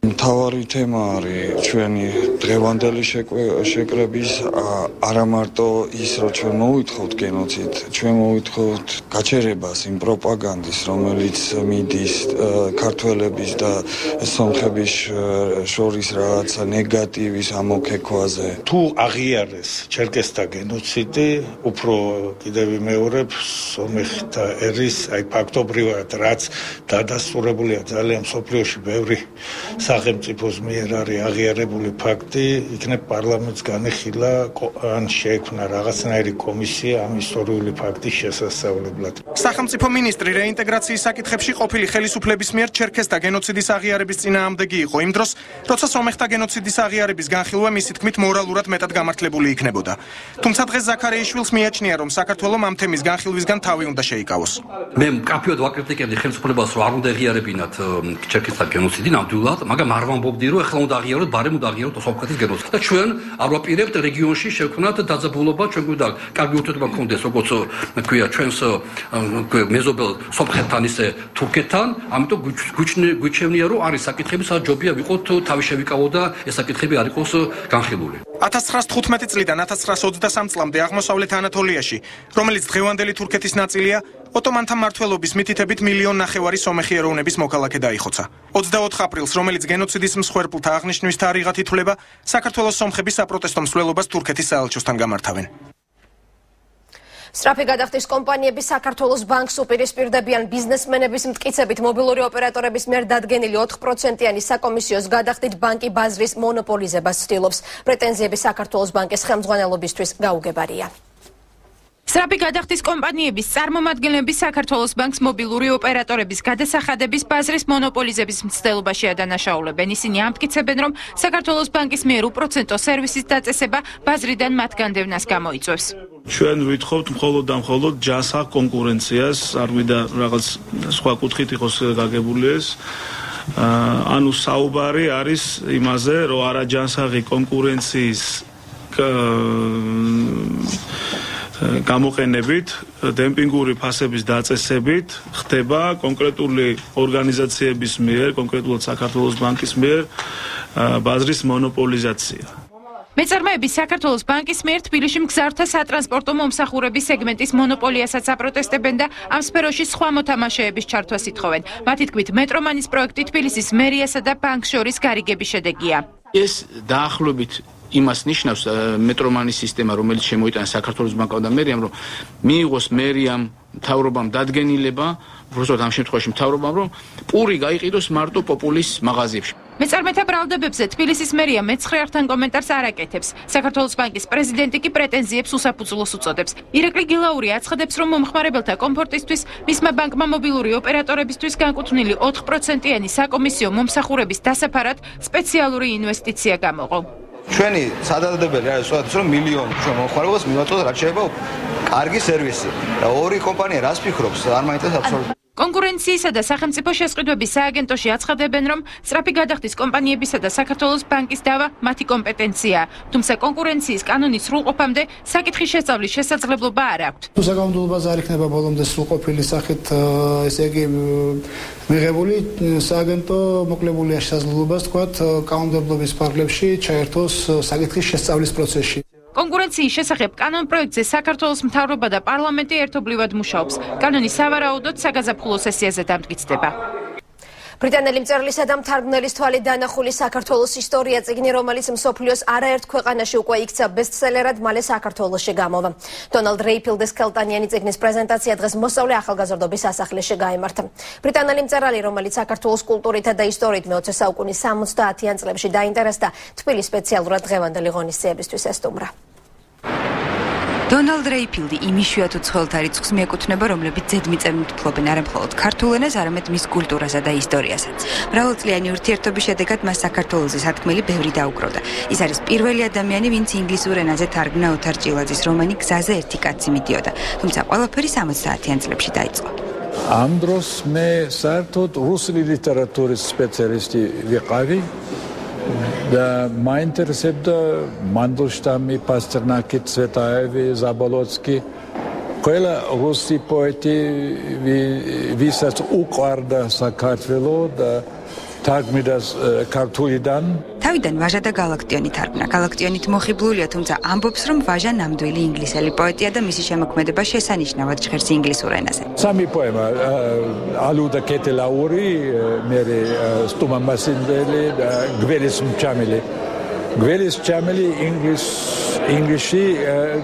მთავარი თემა არის ჩვენი დღევანდელი შეკრების არა მარტო ის, რომ ჩვენ მოვითხოვთ გენოციდ, ჩვენ მოვითხოვთ გაჩერებას იმ პროპაგანდის, რომელიც მიდის ქართველების და სომხების შორის რაღაცა ნეგატივის ამოქექვაზე. თუ აღიარეს ჩერკესთა გენოციდი, უფრო კიდევ ვიმეორებ სომეხთა ერის, აი ფაქტობრივად რაც დადასტურებულია ძალიან მსოფლიოში ბევრი სახელმწიფოს მიერ არის აღიარებული ფაქტი, იქნებ პარლამენტს განეხილა ან შეექმნა რაღაცნაირი კომისია ამ ისტორიული ფაქტის შესასწავლებლად. სახელმწიფო მინისტრი რეინტეგრაციის საკითხებში ყოფილი ხელისუფლების მიერ ჩერკესთა გენოციდის აღიარების წინააღმდეგი იყო იმ დროს, როცა სომეხთა გენოციდის აღიარების განხილვა მისი თქმით მორალურად მეტად გამართლებული იქნებოდა. თუმცა დღეს ზაქარიაშვილს მიაჩნია, რომ საქართველოს ამ თემის განხილვისგან თავი უნდა შეიკავოს. მე მკაფიოდ ვაკრიტიკებდი ხელისუფლებას, რომ არ უნდა აღიარებინათ ჩერკესთა გენოციდი ნამდვილად, მაგრამ არ ვამბობდი, რომ ეხლა უნდა აღიაროთ, ბარემ უნდა აღიაროთ სომხეთის გენოციდი. და ჩვენ არ ვაპირებთ რეგიონში შევქმნათ დაძაბულობა, ჩვენ გვინდა კარგი ურთიერთობა გქონდეს, როგორც თქვია, ჩვენს მეზობელ სომხეთთან ისე თურქეთთან, ამიტომ გვიჩვენია, რომ არის საკითხები, სადაც ჯობია ვიყოთ თავი შევიკავო და ეს საკითხები არ იყოს განხილული. 1915 წლიდან 1923 წლამდე აღმოსავლეთ ანატოლიაში, რომელიც დღევანდელი თურქეთის ნაწილია, ოტომანთა მმართველობის მითითებით 1,5 მილიონი სომეხი ეროვნების მოქალაქე დაიხოცა. 24 აპრილს, რომელიც გენოციდის მსხვერპლთა აღნიშვნის თარიღად ითვლება, საქართველოს სომხები საპროტესტო მსვლელობას თურქეთის საელჩოსთან გამართავენ. სწრაფი გადახდის კომპანიები საქართველოს ბანკს უპირისპირდებიან ბიზნესმენების მტკიცებით მობილური ოპერატორების მიერ დადგენილი 4%-იანი საკომისიოს გადახდით ბანკი ბაზრის მონოპოლიზებას ცდილობს. პრეტენზიები საქართველოს ბანკის ხელმძღვანელობისთვის გაუგებარია. სწრაფი გადახდის კომპანიების წარმომადგენლები საქართველოს ბანკს მობილური ოპერატორების გადასახადების ბაზრის მონოპოლიზების მცდელობაში ადანაშაულებენ. ისინი ამტკიცებენ, რომ საქართველოს ბანკის მიერ უპროცენტო სერვისის დაწესება ბაზრიდან მათ განდევნას გამოიწვევს. ჩვენ ვითხოვთ მხოლოდ და მხოლოდ ჯანსაღ კონკურენციას, არ გვინდა რაღაც სხვა კუთხით იყოს გაგებული ეს. ანუ საუბარი არის იმაზე, რომ არა ჯანსაღი კონკურენციის გამოყენებით, დემპინგური ფასების დაწესებით ხდება კონკრეტული ორგანიზაციების მიერ, კონკრეტულად საქართველოს ბანკის მიერ ბაზრის მონოპოლიზაცია. მეწარმეები საქართველოს ბანკის მიერ თბილისში მგზავრთა სატრანსპორტო მომსახურების სეგმენტის მონოპოლიასაც აპროტესტებენ და ამ სფეროში სხვა მოთამაშეების ჩართვას ითხოვენ. მათი თქმით, მეტრომანის პროექტი თბილისის მერიასა და ბანკს შორის გარიგების შედეგია. ეს დაახლოებით იმას ნიშნავს მეტრომანის სისტემა, რომელიც შემოიტანა საქართველოს ბანკამ და მერიამ, რომ მიიღოს მერიამ მთავრობამ დადგენილება, უბრალოდ ამ შემთხვევაში მთავრობამ, რომ პური გაიყიდოს მარტო პოპულის მაღაზიებში. მეწარმეთა ბრალდებებზე თბილისის მერია მეცხრეართან კომენტარს არ აკეთებს. საქართველოს ბანკის პრეზიდენტი კი პრეტენზიებს უსაფუძვლოს უწოდებს. ირაკლი გილაური აცხადებს, რომ მომხმარებელთა კომფორტისთვის მისმა ბანკმა მობილური ოპერატორებისთვის განკუთვნილი 4%-იანი საკომისიო მომსახურების დასაფარად სპეციალური ინვესტიცია გამოყო. ჩვენი სადადებელი არის სწორედ რომ მილიონი ჩვენ მომხმარებელს მივაწოდოთ რაც შეიძლება კარგი სერვისი და ორი კომპანია რას ფიქრობს არ მაინტერესებს აბსოლუტურად. კონკურენციისა და სახელმწიფო შესყიდვების სააგენტოში აცხადებენ, რომ სწრაფი გადახდის კომპანიებისა და საქართველოს ბანკის დავა მათი კომპეტენციაა, თუმცა კონკურენციის კანონის სრულყოფამდე საკითხის შესწავლის შესაძლებლობა არ აქვთ. თუ საკანონმდებლობაზე არ იქნება ბოლომდე სრულყოფილი სახით, ესე იგი მიღებული, სააგენტო მოკლებულია შესაძლებლობას თქვათ კანონმდებლობის ფარგლებში ჩაერთოს საკითხის შესწავლის პროცესში. კონკურენციის შესახებ კანონპროექტზე საქართველოს მთავრობა და პარლამენტი ერთობლივად მუშაობს. კანონი სავარაუდოდ საგაზაფხულო სესიაზე დამტკიცდება. ბრიტანელი მწერლისა და მთარგმნელის თვალით დანახული საქართველოს ისტორია წიგნი, რომელიც მსოფლიოს არაერთ ქვეყანაში უკვე იქცა ბესტსელერად, მალე საქართველოში გამოვა. დონალდ რეიფილდის ხელტანიანი წიგნის პრეზენტაცია დღეს მოსწავლე ახალგაზრდობის სასახლეში გაიმართა. ბრიტანელი მწერალი, რომელიც საქართველოს კულტურითა და ისტორიით მე-20 საუკუნის 70-იან წლებში დაინტერესდა, თბილისს სპეციალურად დღევანდელი ღონისძიებისთვის ესტუმრა. დონალდ რეიფილდი იმ იშვიათ უცხოელთა რიცხვს მიეკუთვნება, რომლებიც ზედმიწევნით ფლობენ არა მხოლოდ ქართულ ენას, არამედ მის კულტურასა და ისტორიასაც. მრავალწლიანი ურთიერთობის შედეგად მას საქართველოზე სათქმელი ბევრი დაუკრავდა. ის არის პირველი ადამიანი, ვინც ინგლისურ ენაზე თარგმნა ოთარ ჭილაძის რომანი გზაზე ერთი კაცი მიდიოდა, თუმცა ყველაფერი 70-იან წლებში დაიწყო. ამ დროს მე საერთოდ რუსული ლიტერატურის სპეციალისტი ვიყავი. და მაინტერესებდა მანდელშტამი, პასტერნაკი, ცვეტაევი, ზაბოლოცკი, ყველა რუსი პოეტი, ვისაც უყვარდა საქართველო და თარგმნიდა ქართულიდან. თავიდან ვაჟა და გალაქტიონი თარგმნა. გალაქტიონით მოხიბლულია, თუმცა ამბობს, რომ ვაჟა ნამდვილი ინგლისელი პოეტია და მისი შემოქმედება შესანიშნავად ჟღერს ინგლისურ ენაზე. სამი პოემა, ალუდა კეტელაური, მერე სტუმა მასინდელი და გველის მჩამელი. გველის მჩამელი ინგლისში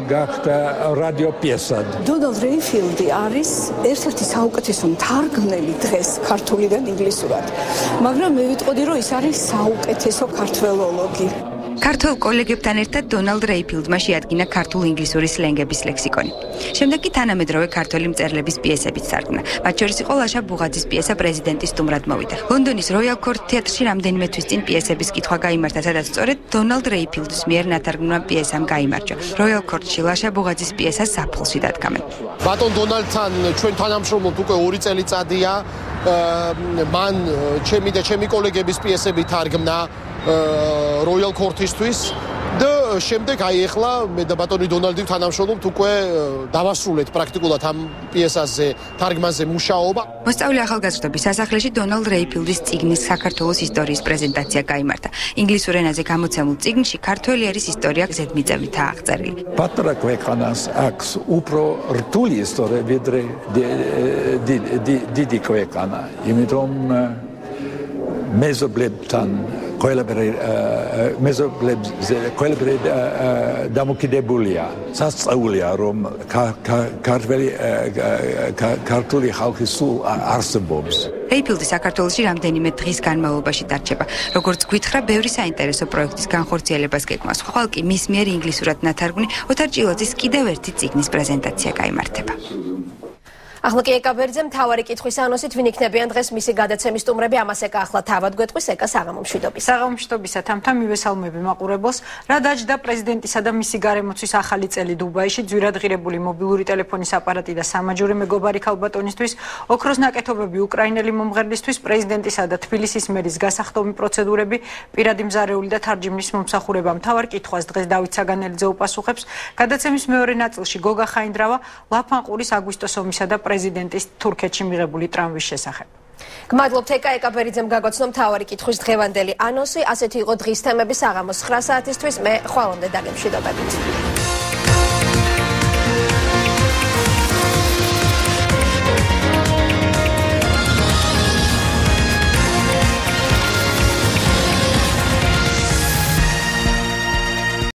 გახდა რადიო პიესად. დონალდ რეიფილდი არის ერთ-ერთი საუკეთესო მთარგმნელი დღეს ქართულიდან ინგლისურად. მაგრამ მე ვიტყოდი, რომ ის არის საუკეთესო ქართველოლოგი. ქართულ კოლეგებთან ერთად დონალდ რეიფილდმა შეადგინა ქართულ-ინგლისური სლენგების ლექსიკონი. შემდეგ კი თანამედროვე ქართველი მწერლების პიესებიც თარგმნა. მათ შორის იყო ლაშა ბუღაძის პიესა პრეზიდენტის სტუმრად მოვიდა. ლონდონის როიალ კორტ თეატრში რამდენიმე თვის წინ პიესების კითხვა გაიმართა, სადაც სწორედ დონალდ რეიფილდის მიერ ნათარგმნმა პიესამ გაიმარჯვა. როიალ კორტში ლაშა ბუღაძის პიესა საფხულში დადგამენ. ბატონ დონალდთან ჩვენ თანამშრომლობთ უკვე 2 წელიწადია. მან ჩემი და ჩემი კოლეგების პიესები თარგმნა როიალ კორტისთვის და შემდეგ აი ახლა მე და ბატონი დონალდი თანამშრომლობთ უკვე დავასრულეთ პრაქტიკულად ამ პიესაზე თარგმანზე მუშაობა. მოსწავლე ახალგაზრდობის სასახლეში დონალდ რეიფილდის წიგნის საქართველოს ისტორიის პრეზენტაცია გაიმართა. ინგლისურ ენაზე გამოცემულ წიგნში ქართველი ერის ისტორია ზედმიწევნითაა აღწერილი. პატარა ქვეყანას აქვს უფრო რთული ისტორია ვიდრე დიდი ქვეყანა, იმიტომ მეზობლებთან ყველაფერი დამოკიდებულია. სასწაულია, რომ ქართული ხალხი სულ არსებობს. რეიფილდი საქართველოში რამდენიმე დღის განმავლობაში დარჩება. როგორც გვითხრა, ბევრი საინტერესო პროექტის განხორციელებას გეგმავს. ხვალ კი მის მიერ ინგლისურად ნათარგმნი ოთარ ჭილოძის კიდევ ერთი წიგნის პრეზენტაცია გაიმართება. ახლა კი ეკაბერძე მთავარი კითხვის ანონსით ვინ იქნებიან დღეს მისი გადაცემის სტუმრები ამას ეკა ახლა თავად გვეტყვის ეკა საღამომშვიდობის. საღამომშვიდობისა თამთა მივესალმები მაყურებელს. რა დაჯდა პრეზიდენტისა და მისი გარემოცვის ახალი წელი დუბაიში ძვირადღირებული მობილური ტელეფონის აპარატი და სამაჯური მეგობარი ქალბატონისთვის, ოქროს ნაკეთობები უკრაინელი მომღერლისთვის, პრეზიდენტისა და თბილისის მერის გასახდომი პროცედურები, პირადი მზარეული და თარჯიმნის მომსახურება. მთავარ კითხვას დღეს დავით საგანელიძე უპასუხებს. გადაცემის მეორე ნაწილში გოგა ხაინდრავა ლაფანყურის აგვისტოს ომისა და პრეზიდენტის თურქეთში მიღებული ტრამვის შესახებ. გმადლობთ ეკა ეკაბერიძემ გაგოცნო მთავარი კითხვის დღევანდელი ანონსი. ასეთი იყო დღის თემები საღამოს 9 საათისთვის. მე ხვალამდე დაგემშვიდობებით.